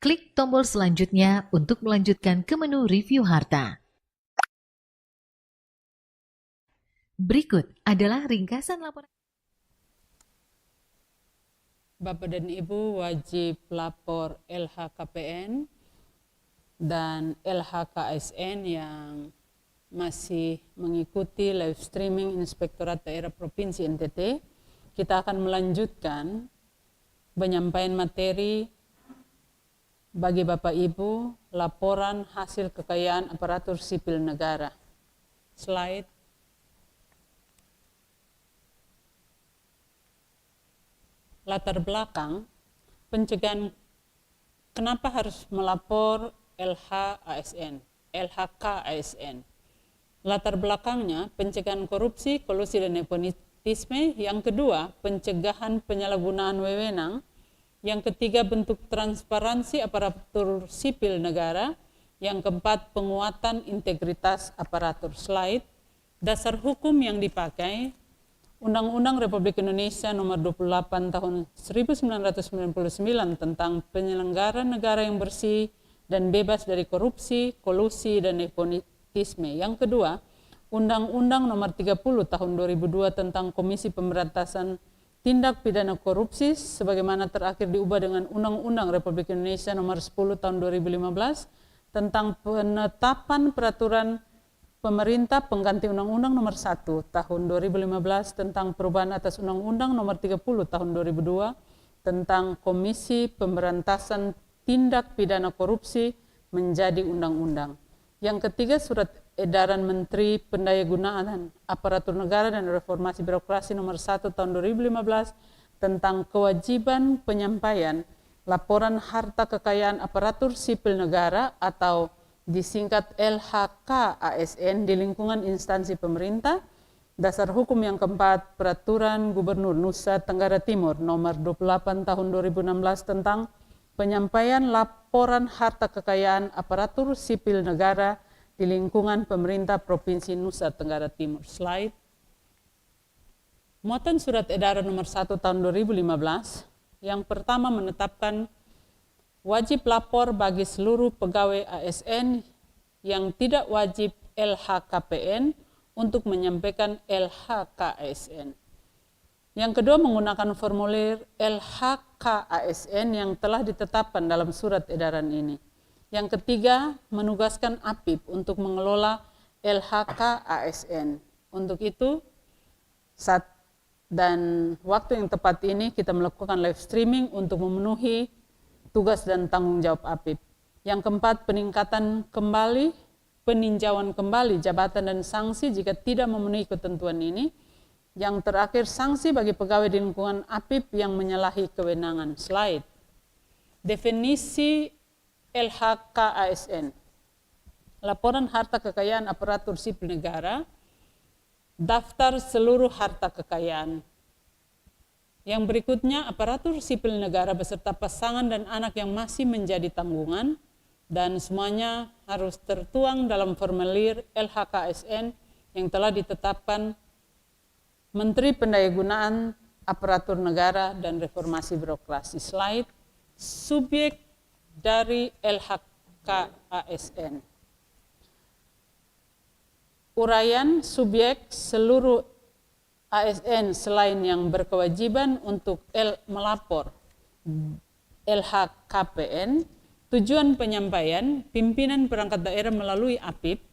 Klik tombol selanjutnya untuk melanjutkan ke menu review harta. Berikut adalah ringkasan laporan. Bapak dan Ibu wajib lapor LHKPN dan LHKASN yang masih mengikuti live streaming Inspektorat Daerah Provinsi NTT. Kita akan melanjutkan penyampaian materi bagi Bapak Ibu laporan hasil kekayaan aparatur sipil negara. Slide. Latar belakang pencegahan, kenapa harus melapor LHKASN. Latar belakangnya pencegahan korupsi, kolusi dan nepotisme. Yang kedua, pencegahan penyalahgunaan wewenang. Yang ketiga, bentuk transparansi aparatur sipil negara. Yang keempat, penguatan integritas aparatur. Slide. Dasar hukum yang dipakai Undang-Undang Republik Indonesia Nomor 28 Tahun 1999 tentang penyelenggaraan negara yang bersih dan bebas dari korupsi, kolusi, dan nepotisme. Yang kedua, Undang-Undang Nomor 30 Tahun 2002 tentang Komisi Pemberantasan Tindak Pidana Korupsi sebagaimana terakhir diubah dengan Undang-Undang Republik Indonesia Nomor 10 Tahun 2015 tentang penetapan peraturan Pemerintah pengganti Undang-Undang Nomor 1 Tahun 2015 tentang perubahan atas Undang-Undang Nomor 30 Tahun 2002 tentang Komisi Pemberantasan tindak pidana korupsi menjadi undang-undang. Yang ketiga, Surat Edaran Menteri Pendayagunaan Aparatur Negara dan Reformasi Birokrasi nomor 1 tahun 2015 tentang kewajiban penyampaian laporan harta kekayaan aparatur sipil negara atau disingkat LHK-ASN di lingkungan instansi pemerintah. Dasar hukum yang keempat, Peraturan Gubernur Nusa Tenggara Timur nomor 28 tahun 2016 tentang penyampaian laporan harta kekayaan aparatur sipil negara di lingkungan pemerintah Provinsi Nusa Tenggara Timur. Slide. Muatan Surat Edaran nomor 1 tahun 2015 yang pertama menetapkan wajib lapor bagi seluruh pegawai ASN yang tidak wajib LHKPN untuk menyampaikan LHK-ASN. Yang kedua, menggunakan formulir LHK-ASN yang telah ditetapkan dalam surat edaran ini. Yang ketiga, menugaskan APIP untuk mengelola LHK-ASN. Untuk itu, saat dan waktu yang tepat ini kita melakukan live streaming untuk memenuhi tugas dan tanggung jawab APIP. Yang keempat, peninjauan kembali jabatan dan sanksi jika tidak memenuhi ketentuan ini. Yang terakhir, sanksi bagi pegawai di lingkungan APIP yang menyalahi kewenangan. Slide. Definisi LHK-ASN. Laporan harta kekayaan aparatur sipil negara, daftar seluruh harta kekayaan. Yang berikutnya, aparatur sipil negara beserta pasangan dan anak yang masih menjadi tanggungan, dan semuanya harus tertuang dalam formulir LHK-ASN yang telah ditetapkan Menteri Pendayagunaan Aparatur Negara dan Reformasi Birokrasi. Slide. Subjek dari LHK-ASN. Uraian subjek seluruh ASN selain yang berkewajiban untuk melapor LHKPN, tujuan penyampaian pimpinan perangkat daerah melalui APIP.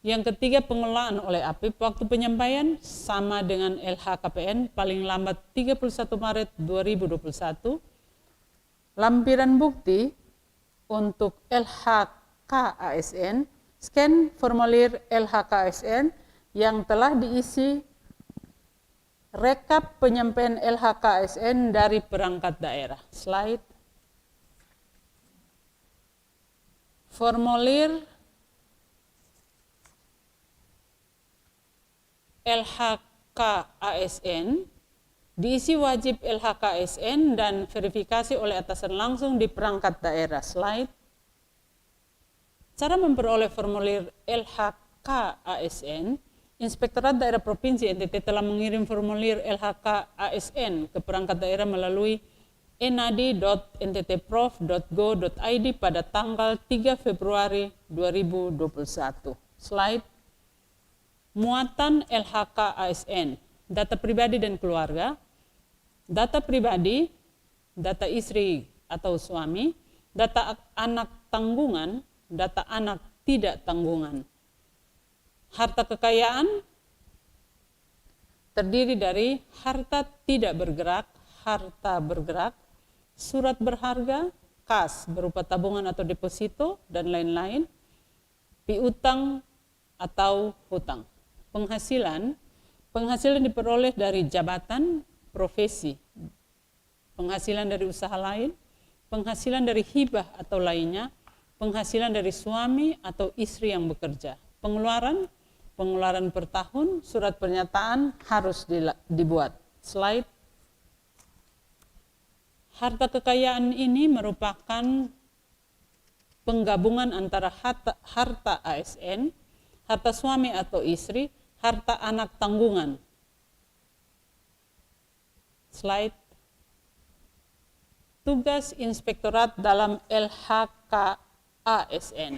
Yang ketiga, pengelolaan oleh APIP. Waktu penyampaian sama dengan LHKPN paling lambat 31 Maret 2021. Lampiran bukti untuk LHK-ASN, scan formulir LHK-ASN yang telah diisi rekap penyampaian LHK-ASN dari perangkat daerah. Slide. Formulir LHK-ASN diisi wajib LHK-ASN dan verifikasi oleh atasan langsung di perangkat daerah. Slide. Cara memperoleh formulir LHK-ASN, Inspektorat Daerah Provinsi NTT telah mengirim formulir LHK-ASN ke perangkat daerah melalui enadi.nttprof.go.id pada tanggal 3 Februari 2021. Slide. Muatan LHK-ASN, data pribadi dan keluarga, data pribadi, data istri atau suami, data anak tanggungan, data anak tidak tanggungan. Harta kekayaan terdiri dari harta tidak bergerak, harta bergerak, surat berharga, kas berupa tabungan atau deposito, dan lain-lain, piutang atau hutang. Penghasilan diperoleh dari jabatan, profesi, penghasilan dari usaha lain, penghasilan dari hibah atau lainnya, penghasilan dari suami atau istri yang bekerja. Pengeluaran per tahun, surat pernyataan harus dibuat. Slide. Harta kekayaan ini merupakan penggabungan antara harta ASN, harta suami atau istri, harta anak tanggungan. Slide. Tugas Inspektorat dalam LHK-ASN.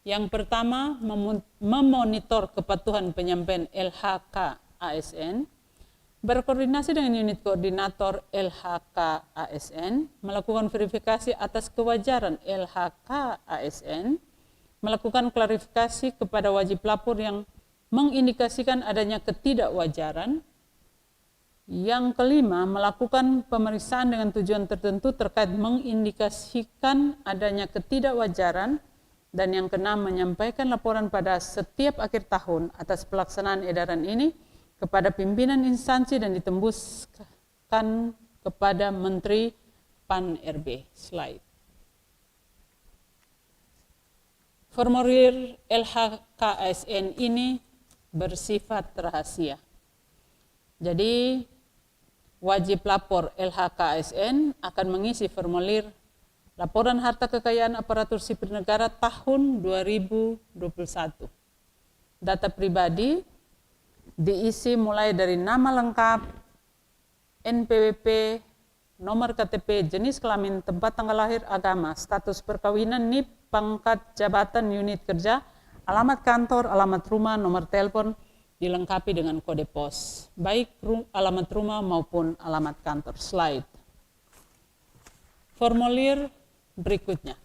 Yang pertama, memonitor kepatuhan penyampaian LHK-ASN, berkoordinasi dengan unit koordinator LHK-ASN, melakukan verifikasi atas kewajaran LHK-ASN, melakukan klarifikasi kepada wajib lapor yang mengindikasikan adanya ketidakwajaran, Yang kelima, melakukan pemeriksaan dengan tujuan tertentu terkait mengindikasikan adanya ketidakwajaran. Dan yang keenam, menyampaikan laporan pada setiap akhir tahun atas pelaksanaan edaran ini kepada pimpinan instansi dan ditembuskan kepada Menteri Pan-RB. Slide. Formulir LHKASN ini bersifat rahasia. Jadi wajib lapor LHKASN akan mengisi formulir Laporan Harta Kekayaan Aparatur Sipil Negara tahun 2021. Data pribadi diisi mulai dari nama lengkap, NPWP, nomor KTP, jenis kelamin, tempat tanggal lahir, agama, status perkawinan, NIP, pangkat, jabatan, unit kerja, alamat kantor, alamat rumah, nomor telepon, dilengkapi dengan kode pos, baik alamat rumah maupun alamat kantor. Slide. Formulir berikutnya.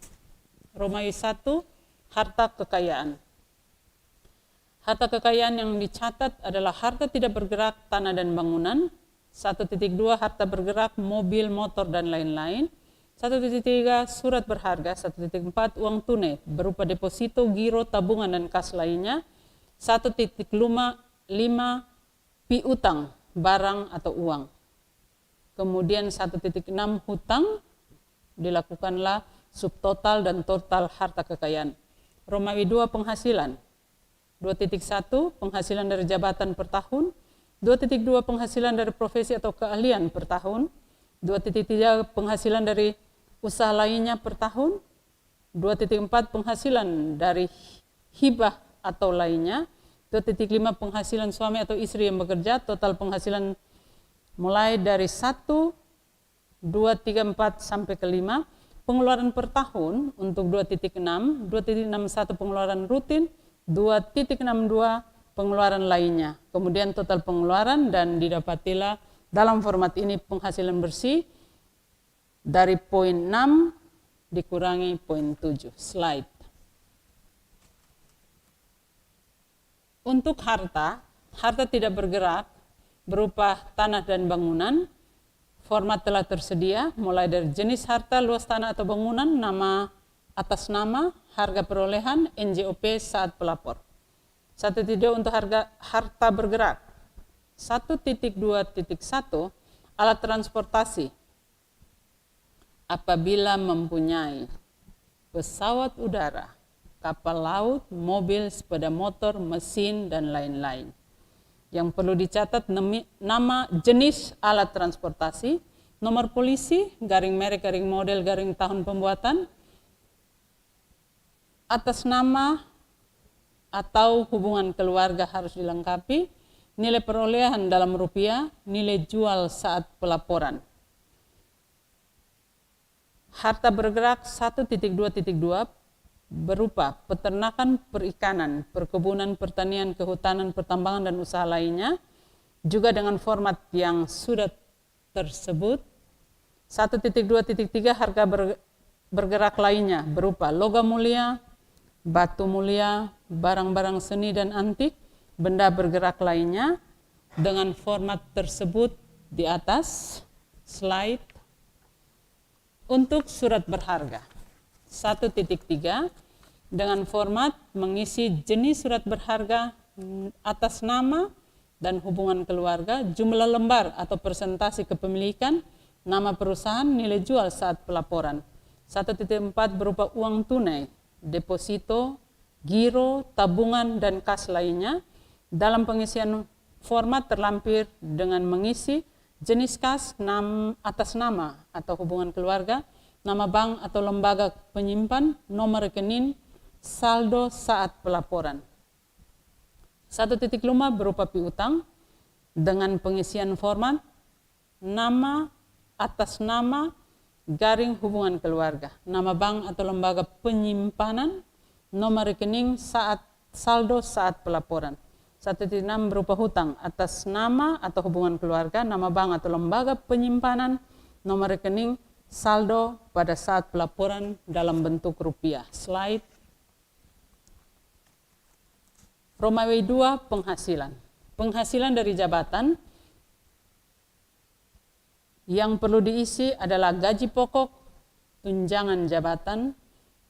Romawi 1, harta kekayaan. Harta kekayaan yang dicatat adalah harta tidak bergerak, tanah dan bangunan. 1.2 harta bergerak, mobil, motor, dan lain-lain. 1.3 surat berharga. 1.4 uang tunai berupa deposito, giro, tabungan, dan kas lainnya. 1.5 piutang, barang atau uang. Kemudian 1.6 hutang, dilakukanlah subtotal dan total harta kekayaan. Romawi 2 penghasilan. 2.1 penghasilan dari jabatan per tahun. 2.2 penghasilan dari profesi atau keahlian per tahun. 2.3 penghasilan dari usaha lainnya per tahun. 2.4 penghasilan dari hibah atau lainnya. 2.5 penghasilan suami atau istri yang bekerja. Total penghasilan mulai dari 1, 2, 3, 4 sampai ke 5. Pengeluaran per tahun untuk 2.6, 2.61 pengeluaran rutin, 2.62 pengeluaran lainnya. Kemudian total pengeluaran dan didapatilah dalam format ini penghasilan bersih dari poin 6 dikurangi poin 7. Slide. Untuk harta tidak bergerak berupa tanah dan bangunan. Format telah tersedia, mulai dari jenis harta, luas tanah atau bangunan, nama atas nama, harga perolehan, NJOP saat pelapor. 1.2 untuk harta bergerak. 1.2.1 alat transportasi. Apabila mempunyai pesawat udara, kapal laut, mobil, sepeda motor, mesin, dan lain-lain. Yang perlu dicatat nama jenis alat transportasi, nomor polisi, garing merek, garing model, garing tahun pembuatan, atas nama atau hubungan keluarga harus dilengkapi, nilai perolehan dalam rupiah, nilai jual saat pelaporan. Harta bergerak 1.2.2 berupa peternakan, perikanan, perkebunan, pertanian, kehutanan, pertambangan, dan usaha lainnya, juga dengan format yang sudah tersebut. 1.2.3 harga bergerak lainnya berupa logam mulia, batu mulia, barang-barang seni dan antik, benda bergerak lainnya, dengan format tersebut di atas. Slide. Untuk surat berharga 1.3 dengan format mengisi jenis surat berharga atas nama dan hubungan keluarga, jumlah lembar atau persentase kepemilikan, nama perusahaan, nilai jual saat pelaporan. 1.4 berupa uang tunai, deposito, giro, tabungan, dan kas lainnya. Dalam pengisian format terlampir dengan mengisi jenis kas atas nama atau hubungan keluarga, nama bank atau lembaga penyimpan, nomor rekening, saldo saat pelaporan. 1.5 berupa piutang dengan pengisian format nama atas nama garing hubungan keluarga, nama bank atau lembaga penyimpanan, nomor rekening saat saldo saat pelaporan. 1.6 berupa hutang atas nama atau hubungan keluarga, nama bank atau lembaga penyimpanan, nomor rekening, saldo pada saat pelaporan dalam bentuk rupiah. Slide. Romawi 2 penghasilan. Penghasilan dari jabatan Yang perlu diisi adalah gaji pokok, tunjangan jabatan,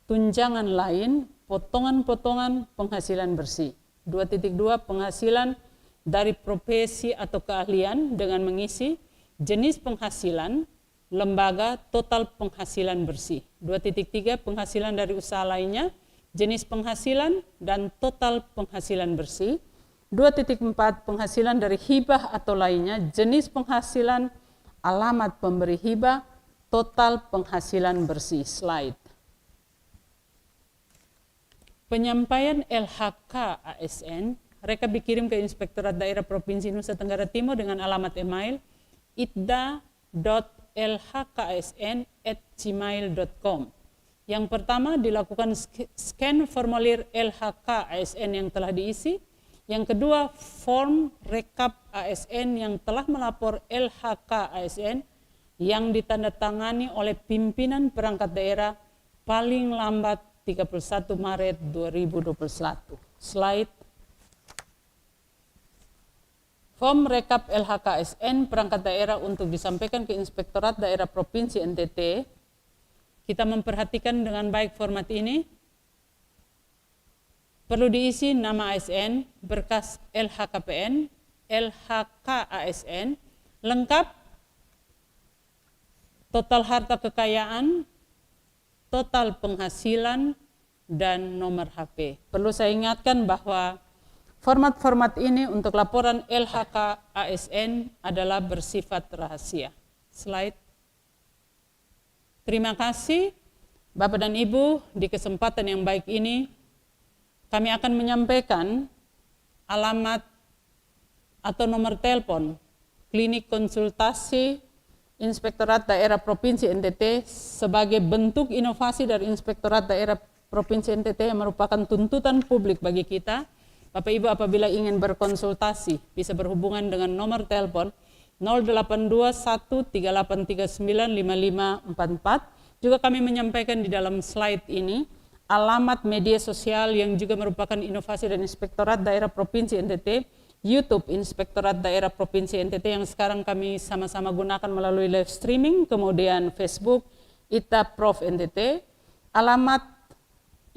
tunjangan lain, potongan-potongan penghasilan bersih. 2.2 penghasilan dari profesi atau keahlian dengan mengisi jenis penghasilan, lembaga, total penghasilan bersih. 2.3 penghasilan dari usaha lainnya, jenis penghasilan dan total penghasilan bersih. 2.4 penghasilan dari hibah atau lainnya, jenis penghasilan, alamat pemberi hibah, total penghasilan bersih. Slide. Penyampaian LHK ASN, rekap dikirim ke Inspektorat Daerah Provinsi Nusa Tenggara Timur dengan alamat email itda.lhkasn@gmail.com. Yang pertama dilakukan scan formulir LHK ASN yang telah diisi. Yang kedua, form rekap ASN yang telah melapor LHK ASN yang ditandatangani oleh pimpinan perangkat daerah paling lambat 31 Maret 2021. Slide. Form rekap LHK ASN perangkat daerah untuk disampaikan ke Inspektorat Daerah Provinsi NTT. Kita memperhatikan dengan baik format ini. Perlu diisi nama ASN, berkas LHKPN, LHK ASN, lengkap, total harta kekayaan, total penghasilan, dan nomor HP. Perlu saya ingatkan bahwa format-format ini untuk laporan LHK ASN adalah bersifat rahasia. Slide. Terima kasih Bapak dan Ibu, di kesempatan yang baik ini kami akan menyampaikan alamat atau nomor telepon klinik konsultasi Inspektorat Daerah Provinsi NTT sebagai bentuk inovasi dari Inspektorat Daerah Provinsi NTT yang merupakan tuntutan publik bagi kita. Bapak Ibu apabila ingin berkonsultasi bisa berhubungan dengan nomor telepon 082138395544. Juga kami menyampaikan di dalam slide ini alamat media sosial yang juga merupakan inovasi dari Inspektorat Daerah Provinsi NTT, YouTube Inspektorat Daerah Provinsi NTT yang sekarang kami sama-sama gunakan melalui live streaming, kemudian Facebook ITDA Prof NTT, alamat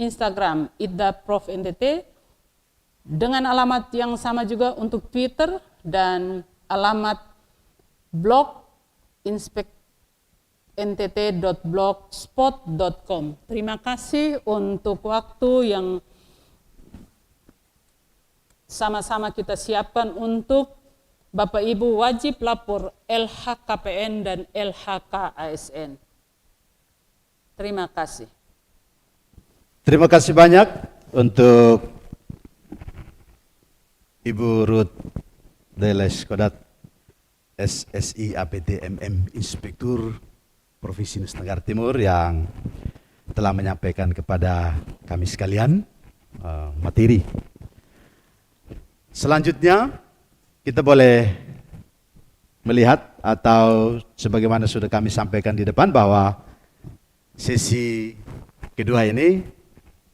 Instagram ITDA Prof NTT, dengan alamat yang sama juga untuk Twitter dan alamat blog ntt.blogspot.com. Terima kasih untuk waktu yang sama-sama kita siapkan untuk Bapak Ibu wajib lapor LHKPN dan LHK ASN. Terima kasih. Terima kasih banyak untuk Ibu Ruth Deles Kodat, SSI APT MM Inspektur Provinsi Nusa Tenggara Timur yang telah menyampaikan kepada kami sekalian materi. Selanjutnya kita boleh melihat atau sebagaimana sudah kami sampaikan di depan bahwa sesi kedua ini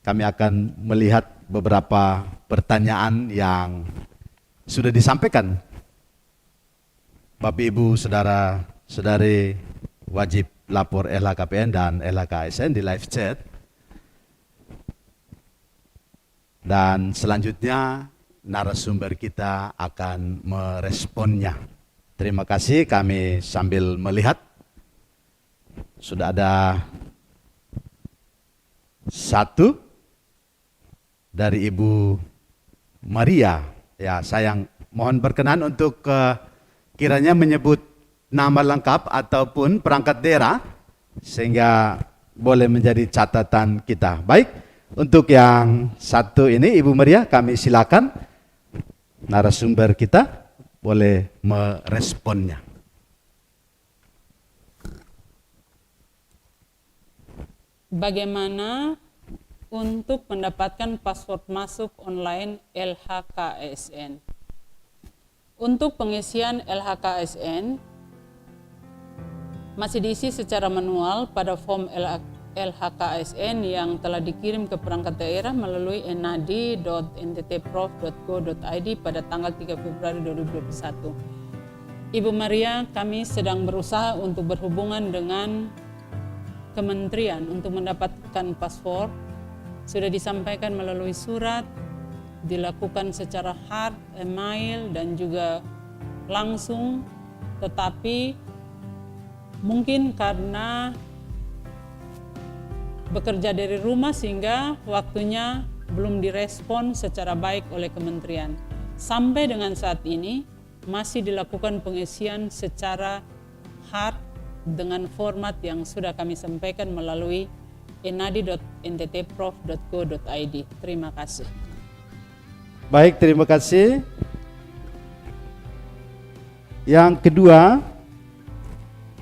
kami akan melihat beberapa pertanyaan yang sudah disampaikan. Bapak Ibu saudara-saudari wajib lapor LHKPN dan LHKSN di live chat. Dan selanjutnya narasumber kita akan meresponnya. Terima kasih, kami sambil melihat sudah ada satu dari Ibu Maria. Ya, saya mohon berkenan untuk kiranya menyebut nama lengkap ataupun perangkat daerah sehingga boleh menjadi catatan kita. Baik, untuk yang satu ini Ibu Maria, kami silakan narasumber kita boleh meresponnya. Bagaimana untuk mendapatkan password masuk online LHKSN? Untuk pengisian LHKSN masih diisi secara manual pada form LHKSN yang telah dikirim ke perangkat daerah melalui enadi.nttprof.go.id pada tanggal 3 Februari 2021. Ibu Maria, kami sedang berusaha untuk berhubungan dengan kementerian untuk mendapatkan paspor. Sudah disampaikan melalui surat, dilakukan secara hard, email, dan juga langsung. Tetapi mungkin karena bekerja dari rumah sehingga waktunya belum direspon secara baik oleh kementerian. Sampai dengan saat ini masih dilakukan pengisian secara hard dengan format yang sudah kami sampaikan melalui enadi.nttprof.go.id. Terima kasih. Baik, terima kasih. Yang kedua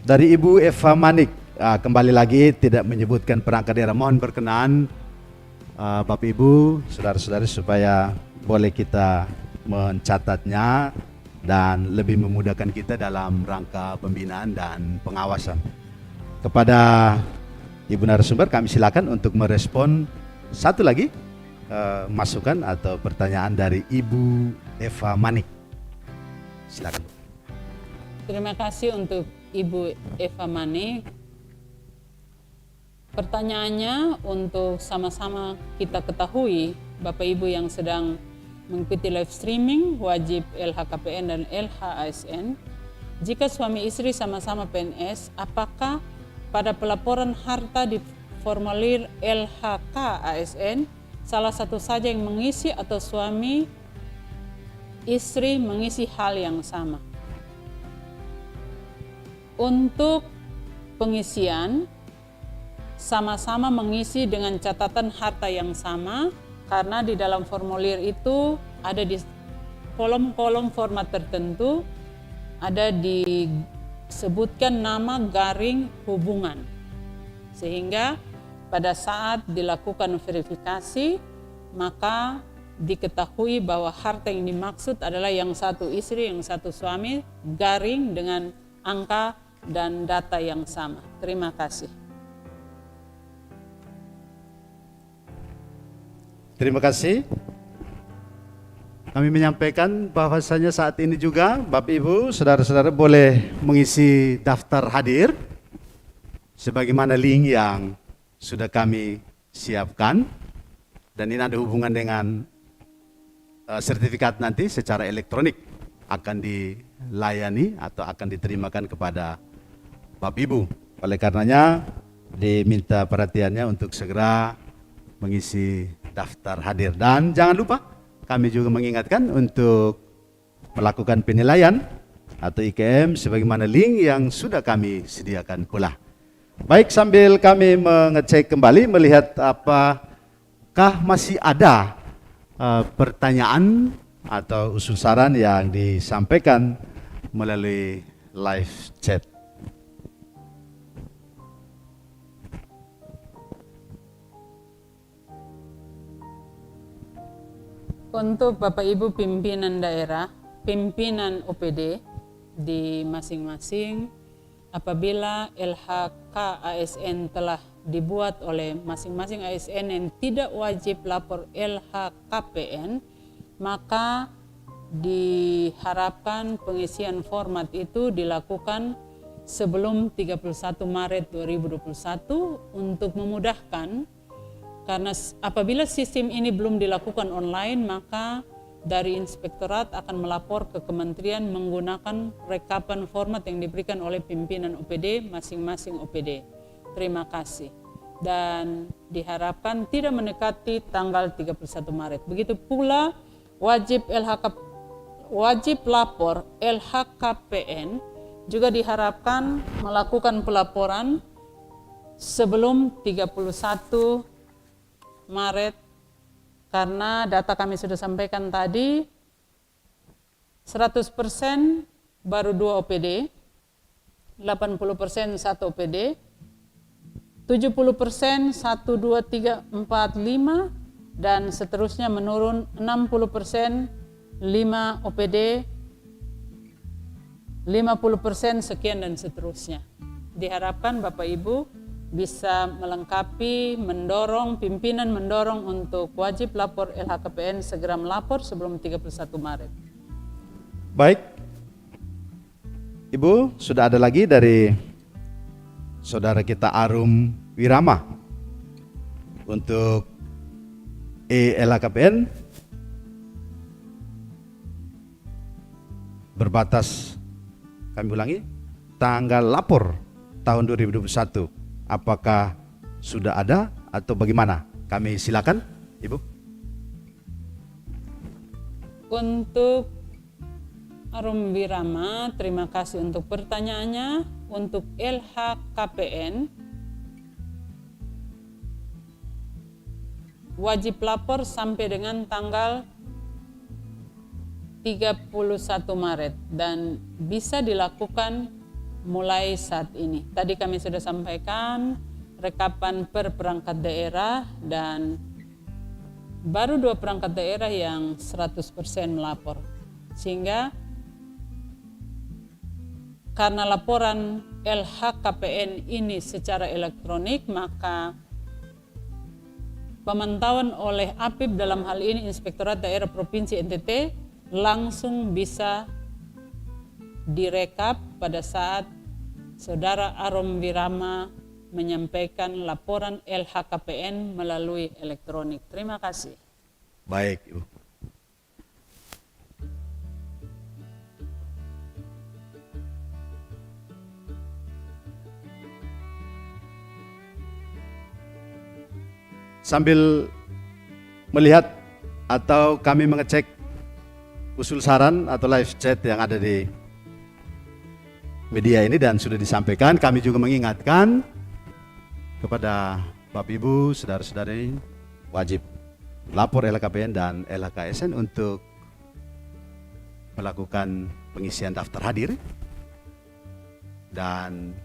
dari Ibu Eva Manik. Kembali lagi tidak menyebutkan perangkat daerah. Mohon berkenan Bapak Ibu, saudara-saudari supaya boleh kita mencatatnya dan lebih memudahkan kita dalam rangka pembinaan dan pengawasan. Kepada Ibu narasumber kami silakan untuk merespon satu lagi masukan atau pertanyaan dari Ibu Eva Manik. Silakan. Terima kasih untuk Ibu Eva Manik. Pertanyaannya untuk sama-sama kita ketahui, Bapak Ibu yang sedang mengikuti live streaming, wajib LHKPN dan LHASN. Jika suami istri sama-sama PNS, apakah pada pelaporan harta di formulir LHK-ASN salah satu saja yang mengisi atau suami istri mengisi hal yang sama? Untuk pengisian, sama-sama mengisi dengan catatan harta yang sama, karena di dalam formulir itu ada di kolom-kolom format tertentu, ada disebutkan nama garing hubungan. Sehingga pada saat dilakukan verifikasi, maka diketahui bahwa harta yang dimaksud adalah yang satu istri, yang satu suami, garing dengan angka dan data yang sama. Terima kasih. Terima kasih. Kami menyampaikan bahwasanya saat ini juga Bapak Ibu, saudara-saudara boleh mengisi daftar hadir sebagaimana link yang sudah kami siapkan, dan ini ada hubungan dengan sertifikat nanti secara elektronik akan dilayani atau akan diterimakan kepada Bapak Ibu. Oleh karenanya diminta perhatiannya untuk segera mengisi daftar hadir. Dan jangan lupa kami juga mengingatkan untuk melakukan penilaian atau IKM sebagaimana link yang sudah kami sediakan pula. Baik, sambil kami mengecek kembali melihat apakah masih ada pertanyaan atau usul saran yang disampaikan melalui live chat. Untuk Bapak Ibu pimpinan daerah, pimpinan OPD di masing-masing, apabila LHK-ASN telah dibuat oleh masing-masing ASN yang tidak wajib lapor LHKPN, maka diharapkan pengisian format itu dilakukan sebelum 31 Maret 2021 untuk memudahkan. Karena apabila sistem ini belum dilakukan online, maka dari inspektorat akan melapor ke kementerian menggunakan rekapan format yang diberikan oleh pimpinan OPD masing-masing OPD. Terima kasih. Dan diharapkan tidak mendekati tanggal 31 Maret. Begitu pula wajib lapor LHKPN juga diharapkan melakukan pelaporan sebelum 31 Maret, karena data kami sudah sampaikan tadi 100% baru 2 OPD, 80% 1 OPD, 70% 1, 2, 3, 4, 5, dan seterusnya menurun 60% 5 OPD, 50% sekian dan seterusnya. Diharapkan Bapak Ibu bisa melengkapi, pimpinan mendorong untuk wajib lapor LHKPN segera melapor sebelum 31 Maret. Baik, Ibu, sudah ada lagi dari saudara kita Arum Wirama untuk LHKPN berbatas, kami ulangi, tanggal lapor tahun 2021. Apakah sudah ada atau bagaimana? Kami silakan, Ibu. Untuk Arum Wirama, terima kasih untuk pertanyaannya. Untuk LHKPN, wajib lapor sampai dengan tanggal 31 Maret dan bisa dilakukan mulai saat ini. Tadi kami sudah sampaikan rekapan per perangkat daerah dan baru 2 perangkat daerah yang 100% melapor. Sehingga karena laporan LHKPN ini secara elektronik, maka pemantauan oleh APIP dalam hal ini Inspektorat Daerah Provinsi NTT langsung bisa direkap pada saat saudara Arum Wirama menyampaikan laporan LHKPN melalui elektronik. Terima kasih. Baik, Ibu. Sambil melihat atau kami mengecek usul saran atau live chat yang ada di media ini dan sudah disampaikan, kami juga mengingatkan kepada Bapak Ibu, saudara-saudari wajib lapor LHKPN dan LHKSN untuk melakukan pengisian daftar hadir dan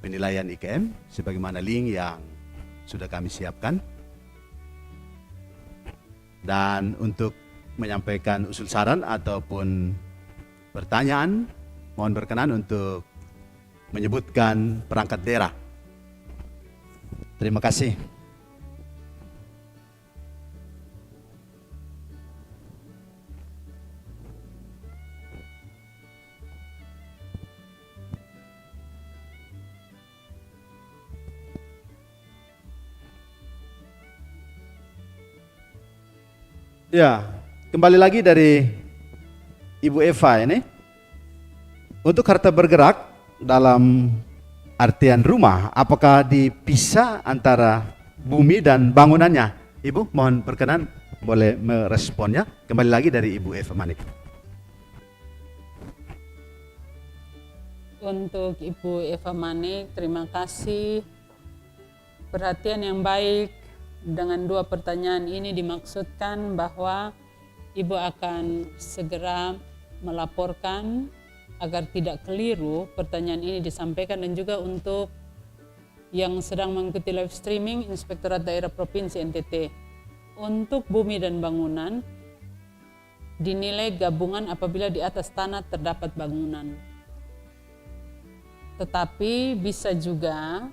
penilaian IKM sebagaimana link yang sudah kami siapkan. Dan untuk menyampaikan usul saran ataupun pertanyaan, mohon berkenan untuk menyebutkan perangkat daerah. Terima kasih. Ya, kembali lagi dari Ibu Eva ini. Untuk harta bergerak dalam artian rumah, apakah dipisah antara bumi dan bangunannya? Ibu, mohon berkenan boleh meresponnya. Kembali lagi dari Ibu Eva Manik. Untuk Ibu Eva Manik, terima kasih. Perhatian yang baik. Dengan 2 pertanyaan ini dimaksudkan bahwa Ibu akan segera melaporkan agar tidak keliru pertanyaan ini disampaikan, dan juga untuk yang sedang mengikuti live streaming Inspektorat Daerah Provinsi NTT. Untuk bumi dan bangunan dinilai gabungan apabila di atas tanah terdapat bangunan. Tetapi bisa juga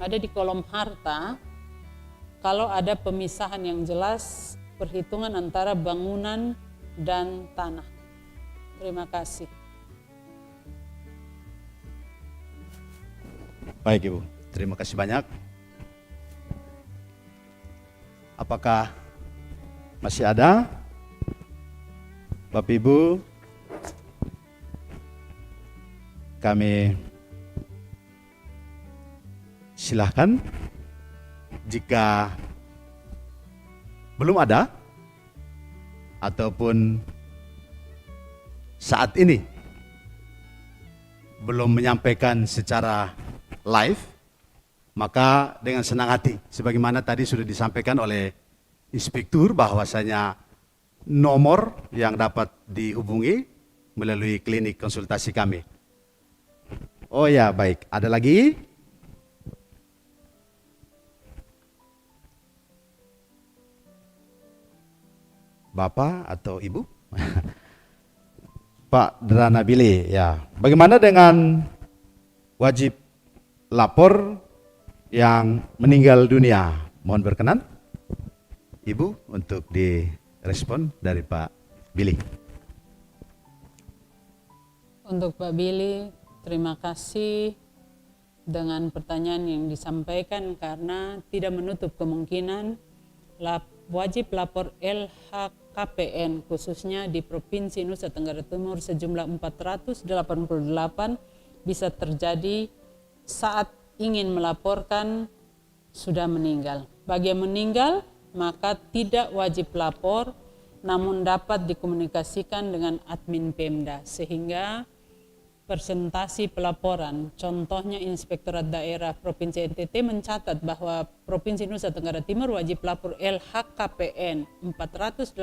ada di kolom harta kalau ada pemisahan yang jelas perhitungan antara bangunan dan tanah. Terima kasih. Baik Ibu, terima kasih banyak. Apakah masih ada Bapak Ibu? Kami silahkan. Jika belum ada ataupun saat ini belum menyampaikan secara live, maka dengan senang hati sebagaimana tadi sudah disampaikan oleh Inspektur bahwasanya nomor yang dapat dihubungi melalui klinik konsultasi kami. Oh ya, baik, ada lagi? Bapak atau Ibu? Pak Drana Billy, ya. Bagaimana dengan wajib lapor yang meninggal dunia? Mohon berkenan, Ibu, untuk direspon dari Pak Billy. Untuk Pak Billy, terima kasih dengan pertanyaan yang disampaikan karena tidak menutup kemungkinan wajib lapor LHKPN khususnya di Provinsi Nusa Tenggara Timur sejumlah 488 bisa terjadi saat ingin melaporkan sudah meninggal. Bagi yang meninggal maka tidak wajib lapor namun dapat dikomunikasikan dengan admin Pemda sehingga presentasi pelaporan, contohnya Inspektorat Daerah Provinsi NTT mencatat bahwa Provinsi Nusa Tenggara Timur wajib lapor LHKPN 488,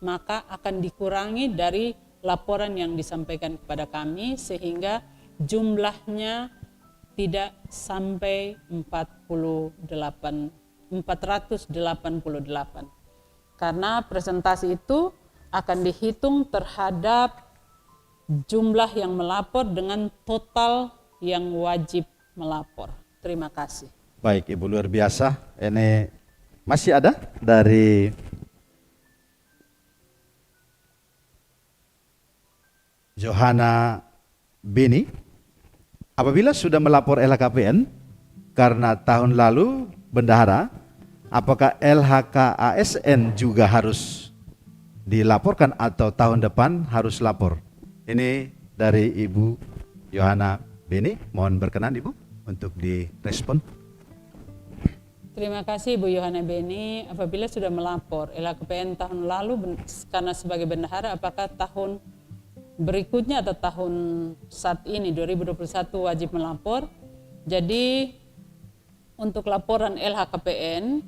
maka akan dikurangi dari laporan yang disampaikan kepada kami sehingga jumlahnya tidak sampai 488. Karena presentasi itu akan dihitung terhadap jumlah yang melapor dengan total yang wajib melapor. Terima kasih. Baik, Ibu luar biasa. Ini masih ada dari Johanna Beni. Apabila sudah melapor LHKPN karena tahun lalu bendahara, apakah LHKASN juga harus dilaporkan atau tahun depan harus lapor? Ini dari Ibu Johanna Beni. Mohon berkenan Ibu untuk direspon. Terima kasih Bu Yohana Beni. Apabila sudah melapor LHKPN tahun lalu karena sebagai bendahara, apakah tahun berikutnya atau tahun saat ini 2021 wajib melapor? Jadi untuk laporan LHKPN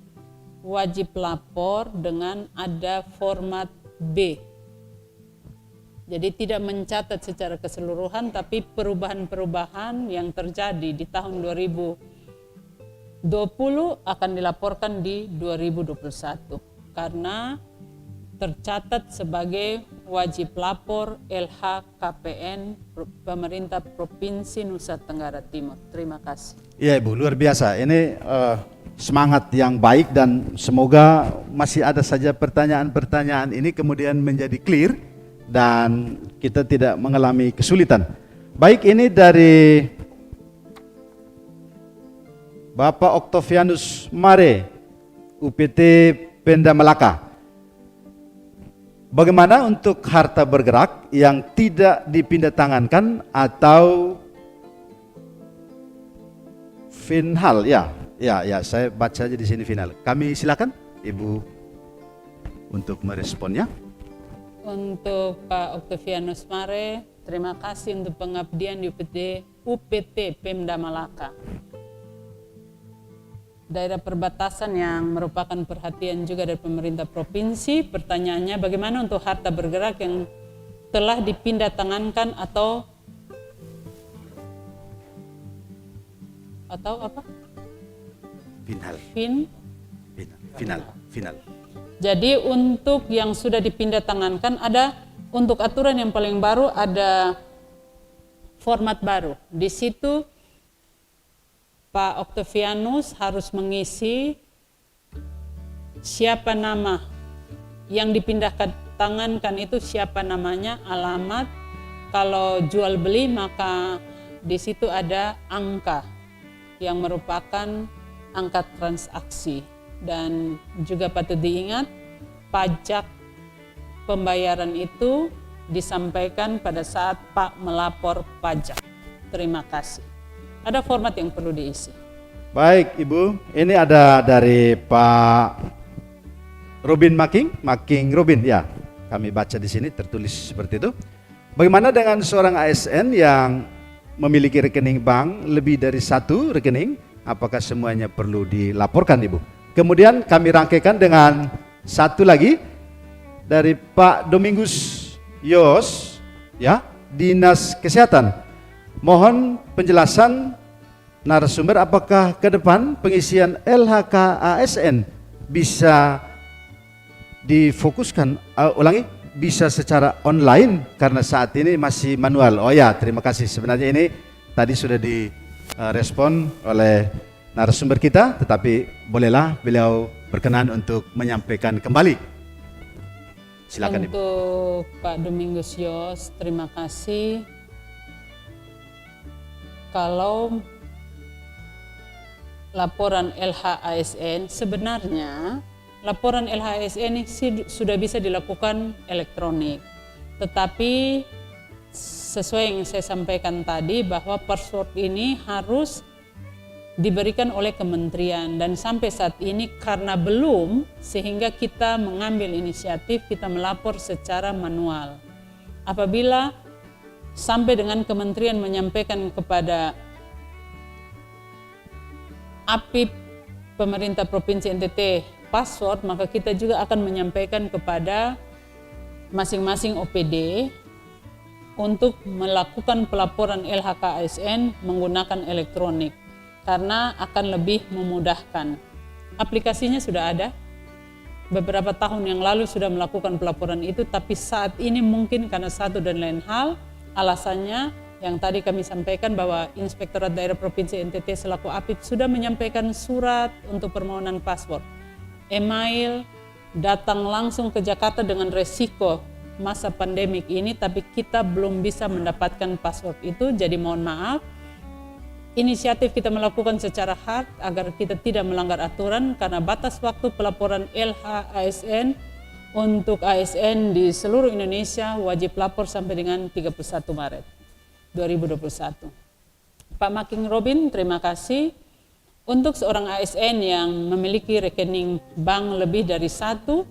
wajib lapor dengan ada format B. Jadi tidak mencatat secara keseluruhan, tapi perubahan-perubahan yang terjadi di tahun 2020 akan dilaporkan di 2021 karena tercatat sebagai wajib lapor LHKPN Pemerintah Provinsi Nusa Tenggara Timur. Terima kasih. Iya Ibu, luar biasa. Ini semangat yang baik dan semoga masih ada saja pertanyaan-pertanyaan ini kemudian menjadi clear dan kita tidak mengalami kesulitan. Baik, ini dari Bapak Octavianus Mare, UPT Pemda Melaka. Bagaimana untuk harta bergerak yang tidak dipindah tangankan atau final? Ya, saya baca aja di sini final. Kami silakan Ibu untuk meresponnya. Untuk Pak Octavianus Mare, terima kasih untuk pengabdian di UPT Pemda Malaka. Daerah perbatasan yang merupakan perhatian juga dari pemerintah provinsi. Pertanyaannya, bagaimana untuk harta bergerak yang telah dipindah tangankan atau apa? Final. Jadi untuk yang sudah dipindah tangankan ada untuk aturan yang paling baru ada format baru. Di situ Pak Octavianus harus mengisi siapa nama yang dipindahkan tangankan itu siapa namanya, alamat. Kalau jual beli maka di situ ada angka yang merupakan angka transaksi. Dan juga patut diingat, pajak pembayaran itu disampaikan pada saat Pak melapor pajak. Terima kasih. Ada format yang perlu diisi. Baik Ibu, ini ada dari Pak Robin Making Robin ya. Kami baca di sini tertulis seperti itu. Bagaimana dengan seorang ASN yang memiliki rekening bank lebih dari satu rekening? Apakah semuanya perlu dilaporkan Ibu? Kemudian kami rangkaikan dengan satu lagi dari Pak Domingus Yos, ya, Dinas Kesehatan. Mohon penjelasan narasumber apakah ke depan pengisian LHKASN bisa difokuskan, bisa secara online karena saat ini masih manual. Oh ya, terima kasih. Sebenarnya ini tadi sudah direspon oleh narasumber kita, tetapi bolehlah beliau berkenan untuk menyampaikan kembali. Silakan Ibu. Untuk Pak Domingus Yos, terima kasih. Kalau laporan LHASN, sebenarnya laporan LHASN ini sudah bisa dilakukan elektronik. Tetapi sesuai yang saya sampaikan tadi bahwa password ini harus diberikan oleh kementerian, dan sampai saat ini karena belum, sehingga kita mengambil inisiatif, kita melapor secara manual. Apabila sampai dengan kementerian menyampaikan kepada APIP pemerintah Provinsi NTT password, maka kita juga akan menyampaikan kepada masing-masing OPD untuk melakukan pelaporan LHKASN menggunakan elektronik, karena akan lebih memudahkan. Aplikasinya sudah ada, beberapa tahun yang lalu sudah melakukan pelaporan itu, tapi saat ini mungkin karena satu dan lain hal, alasannya yang tadi kami sampaikan bahwa Inspektorat Daerah Provinsi NTT selaku APIP sudah menyampaikan surat untuk permohonan password, email, datang langsung ke Jakarta dengan resiko masa pandemik ini, tapi kita belum bisa mendapatkan password itu. Jadi mohon maaf, inisiatif kita melakukan secara hard agar kita tidak melanggar aturan, karena batas waktu pelaporan LHASN untuk ASN di seluruh Indonesia wajib lapor sampai dengan 31 Maret 2021. Pak Making Robin, terima kasih. Untuk seorang ASN yang memiliki rekening bank lebih dari satu,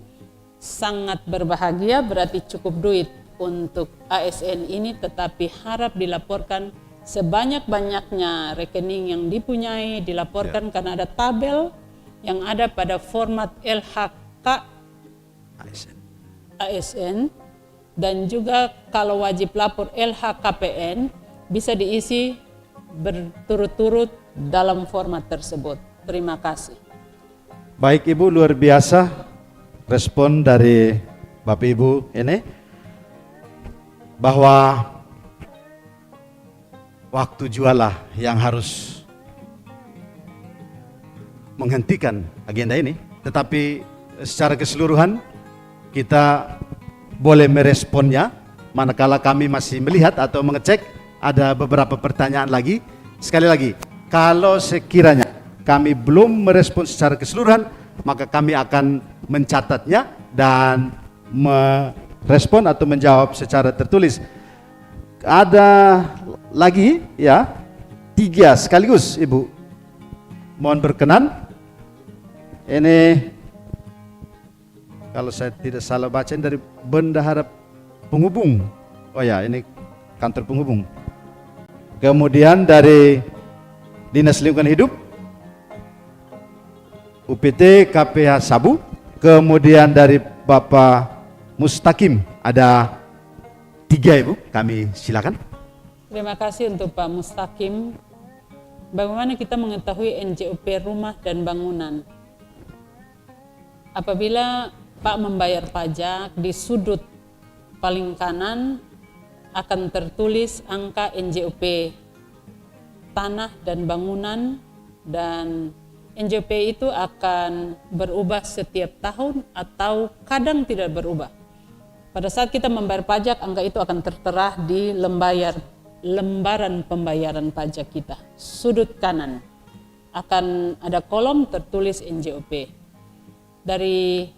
sangat berbahagia, berarti cukup duit untuk ASN ini, tetapi harap dilaporkan sebanyak-banyaknya rekening yang dipunyai, dilaporkan karena ada tabel yang ada pada format LHK ASN, dan juga kalau wajib lapor LHKPN bisa diisi berturut-turut dalam format tersebut. Terima kasih. Baik Ibu, luar biasa respon dari Bapak Ibu ini, bahwa waktu jualah yang harus menghentikan agenda ini, tetapi secara keseluruhan kita boleh meresponnya manakala kami masih melihat atau mengecek ada beberapa pertanyaan lagi. Sekali lagi, kalau sekiranya kami belum merespon secara keseluruhan, maka kami akan mencatatnya dan merespon atau menjawab secara tertulis. Ada lagi ya, 3 sekaligus Ibu. Mohon berkenan. Ini kalau saya tidak salah baca dari Bendahara Penghubung. Oh ya, ini kantor penghubung. Kemudian dari Dinas Lingkungan Hidup, UPT KPH Sabu. Kemudian dari Bapak Mustaqim, ada 3 Ibu, kami silakan. Terima kasih untuk Pak Mustaqim. Bagaimana kita mengetahui NJOP rumah dan bangunan? Apabila Pak membayar pajak, di sudut paling kanan akan tertulis angka NJOP tanah dan bangunan, dan NJOP itu akan berubah setiap tahun atau kadang tidak berubah. Pada saat kita membayar pajak, angka itu akan tertera di lembaran pembayaran pajak kita. Sudut kanan akan ada kolom tertulis NJOP. Dari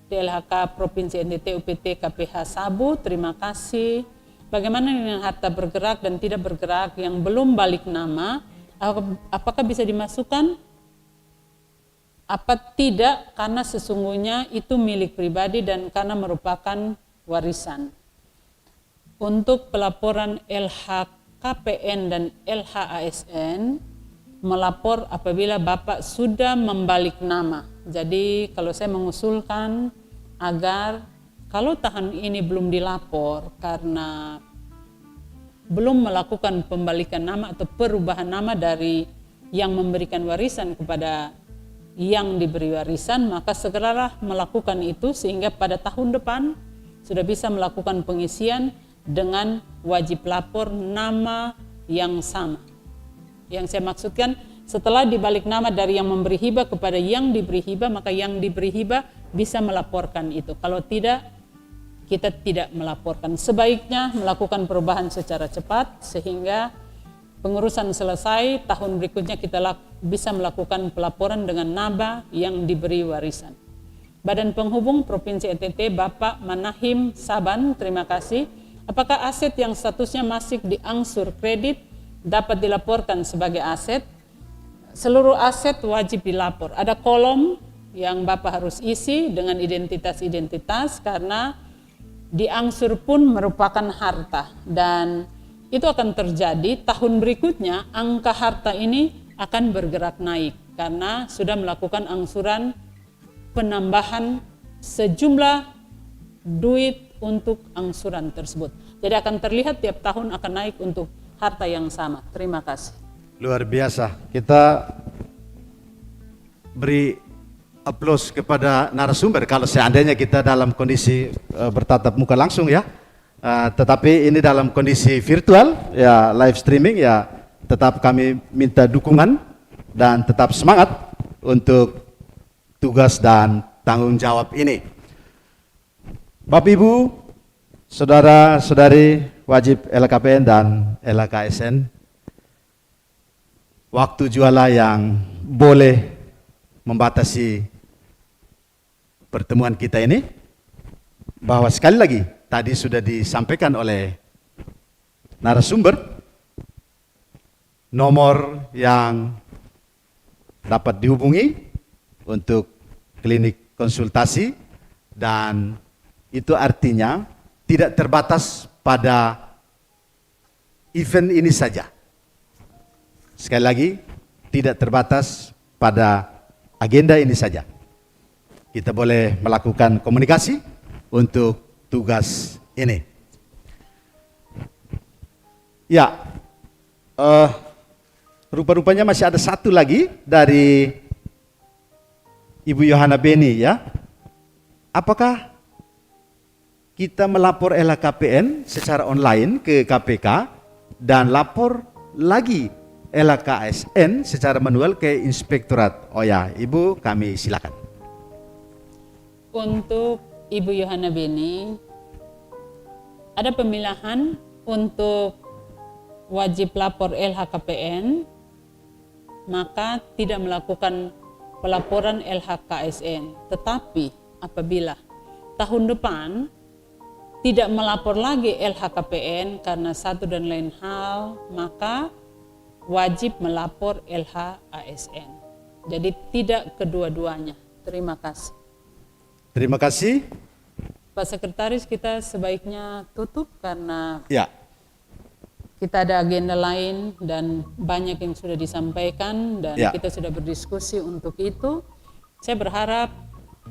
DLHK Provinsi NTT UPT KPH Sabu, terima kasih. Bagaimana dengan harta bergerak dan tidak bergerak yang belum balik nama? Apakah bisa dimasukkan? Apa tidak? Karena sesungguhnya itu milik pribadi dan karena merupakan warisan. Untuk pelaporan LHKPN dan LHASN, melapor apabila Bapak sudah membalik nama. Jadi kalau saya mengusulkan agar kalau tahun ini belum dilapor karena belum melakukan pembalikan nama atau perubahan nama dari yang memberikan warisan kepada yang diberi warisan, maka segeralah melakukan itu sehingga pada tahun depan sudah bisa melakukan pengisian dengan wajib lapor nama yang sama. Yang saya maksudkan, setelah dibalik nama dari yang memberi hibah kepada yang diberi hibah, maka yang diberi hibah bisa melaporkan itu. Kalau tidak, kita tidak melaporkan. Sebaiknya melakukan perubahan secara cepat sehingga pengurusan selesai, tahun berikutnya kita bisa melakukan pelaporan dengan naba yang diberi warisan. Badan Penghubung Provinsi NTT, Bapak Manahim Saban, terima kasih. Apakah aset yang statusnya masih diangsur kredit dapat dilaporkan sebagai aset? Seluruh aset wajib dilapor. Ada kolom yang Bapak harus isi dengan identitas-identitas karena diangsur pun merupakan harta dan itu akan terjadi tahun berikutnya angka harta ini akan bergerak naik karena sudah melakukan angsuran penambahan sejumlah duit untuk angsuran tersebut. Jadi akan terlihat tiap tahun akan naik untuk harta yang sama. Terima kasih. Luar biasa. Kita beri aplaus kepada narasumber kalau seandainya kita dalam kondisi bertatap muka langsung ya. Tetapi ini dalam kondisi virtual ya, live streaming ya, tetap kami minta dukungan dan tetap semangat untuk tugas dan tanggung jawab ini. Bapak Ibu, saudara-saudari wajib LHKPN dan LHKSN, waktu jualah yang boleh membatasi pertemuan kita ini, bahwa sekali lagi tadi sudah disampaikan oleh narasumber, nomor yang dapat dihubungi untuk klinik konsultasi, dan itu artinya tidak terbatas pada event ini saja. Sekali lagi, tidak terbatas pada agenda ini saja. Kita boleh melakukan komunikasi untuk tugas ini. Ya, rupa-rupanya masih ada satu lagi dari Ibu Yohana Beni ya. Apakah kita melapor LHKPN secara online ke KPK dan lapor lagi LHKSN secara manual ke Inspektorat? Oh ya, Ibu, kami silakan. Untuk Ibu Yohana Beni, ada pemilahan untuk wajib lapor LHKPN, maka tidak melakukan pelaporan LHKSN. Tetapi apabila tahun depan tidak melapor lagi LHKPN karena satu dan lain hal, maka wajib melapor LHASN. Jadi tidak kedua-duanya. Terima kasih. Terima kasih. Pak Sekretaris, kita sebaiknya tutup karena Ya. kita ada agenda lain dan banyak yang sudah disampaikan dan Ya. kita sudah berdiskusi untuk itu. Saya berharap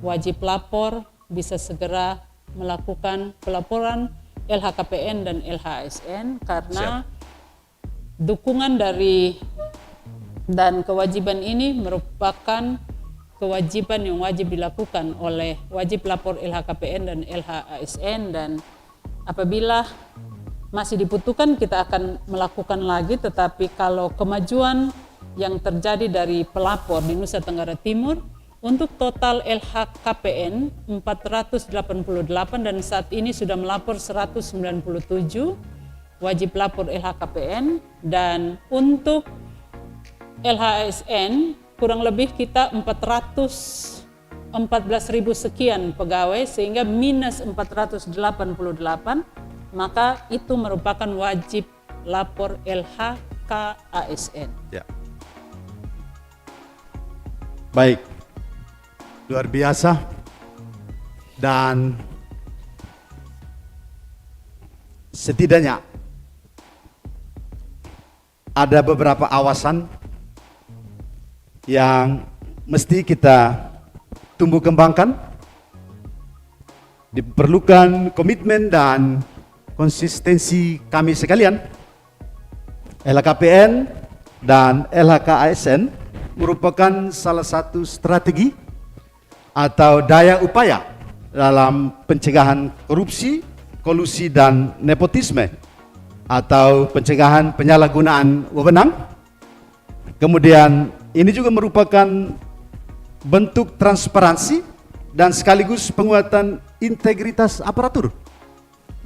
wajib lapor bisa segera melakukan pelaporan LHKPN dan LHASN karena dukungan dari dan kewajiban ini merupakan kewajiban yang wajib dilakukan oleh wajib lapor LHKPN dan LHASN, dan apabila masih dibutuhkan kita akan melakukan lagi. Tetapi kalau kemajuan yang terjadi dari pelapor di Nusa Tenggara Timur, untuk total LHKPN 488 dan saat ini sudah melapor 197 wajib lapor LHKPN, dan untuk LHASN kurang lebih kita 14.000 sekian pegawai sehingga minus 488, maka itu merupakan wajib lapor LHKASN. Ya. Baik, luar biasa. Dan setidaknya ada beberapa awasan yang mesti kita tumbuh kembangkan. Diperlukan komitmen dan konsistensi kami sekalian. LHKPN dan LHKASN merupakan salah satu strategi atau daya upaya dalam pencegahan korupsi, kolusi dan nepotisme atau pencegahan penyalahgunaan wewenang. Kemudian ini juga merupakan bentuk transparansi dan sekaligus penguatan integritas aparatur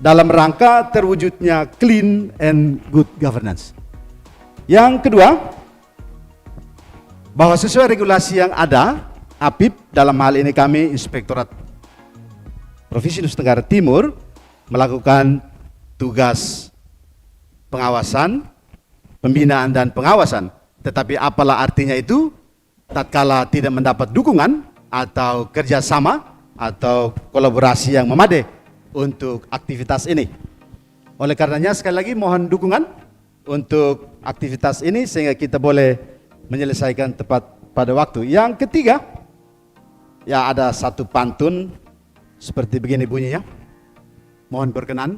dalam rangka terwujudnya clean and good governance. Yang kedua, bahwa sesuai regulasi yang ada, APIP, dalam hal ini kami Inspektorat Provinsi Nusa Tenggara Timur, melakukan tugas pengawasan, pembinaan dan pengawasan. Tetapi apalah artinya itu, tatkala tidak mendapat dukungan atau kerjasama atau kolaborasi yang memadai untuk aktivitas ini. Oleh karenanya sekali lagi mohon dukungan untuk aktivitas ini sehingga kita boleh menyelesaikan tepat pada waktu. Yang ketiga, ya ada satu pantun seperti begini bunyinya. Mohon berkenan.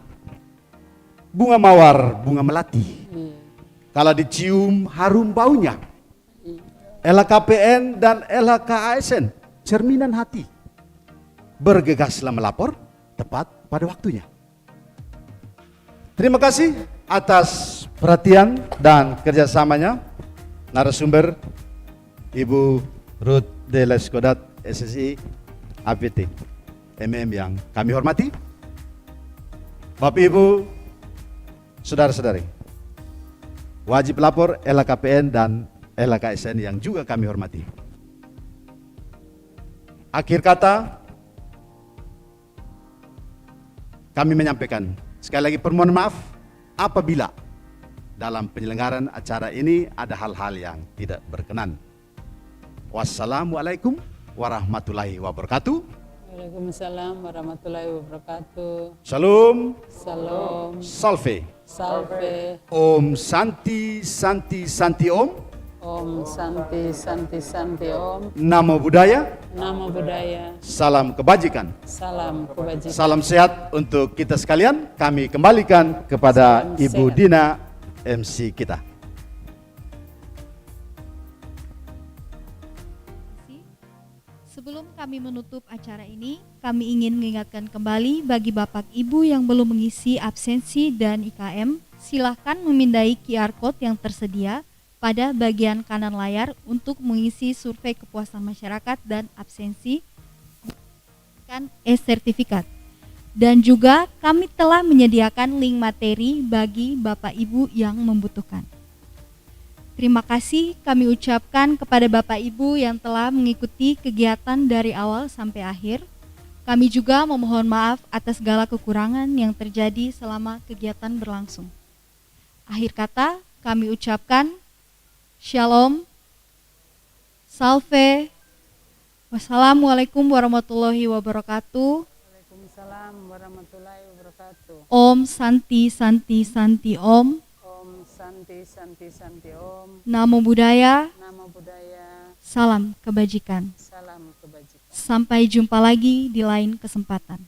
Bunga mawar, bunga melati. Kalau dicium harum baunya. LHKPN dan LHKASN, cerminan hati. Bergegaslah melapor tepat pada waktunya. Terima kasih atas perhatian dan kerjasamanya narasumber Ibu Ruth de Leskodat, SSI APT MM yang kami hormati, Bapak Ibu, saudara-saudari, wajib lapor LHKPN dan LHKSN yang juga kami hormati. Akhir kata, kami menyampaikan sekali lagi permohonan maaf apabila dalam penyelenggaraan acara ini ada hal-hal yang tidak berkenan. Wassalamualaikum warahmatullahi wabarakatuh. Waalaikumsalam warahmatullahi wabarakatuh. Shalom. Salam. Salve. Salve. Om Santi Santi Santi Om. Om Santi Santi Santi Om. Namo Buddhaya. Nama budaya. Salam kebajikan. Salam kebajikan. Salam sehat untuk kita sekalian. Kami kembalikan kepada Salam Ibu sehat. Dina, MC kita. Sebelum kami menutup acara ini, kami ingin mengingatkan kembali bagi Bapak Ibu yang belum mengisi absensi dan IKM, silakan memindai QR Code yang tersedia pada bagian kanan layar untuk mengisi survei kepuasan masyarakat dan absensi kan e-sertifikat. Dan juga kami telah menyediakan link materi bagi Bapak Ibu yang membutuhkan. Terima kasih kami ucapkan kepada Bapak Ibu yang telah mengikuti kegiatan dari awal sampai akhir. Kami juga memohon maaf atas segala kekurangan yang terjadi selama kegiatan berlangsung. Akhir kata, kami ucapkan Shalom, Salve, wassalamualaikum warahmatullahi wabarakatuh. Waalaikumsalam warahmatullahi wabarakatuh. Om Santi Santi Santi Om. Om Santi Santi Santi Om. Namo Buddhaya. Nama budaya. Salam kebajikan. Salam kebajikan. Sampai jumpa lagi di lain kesempatan.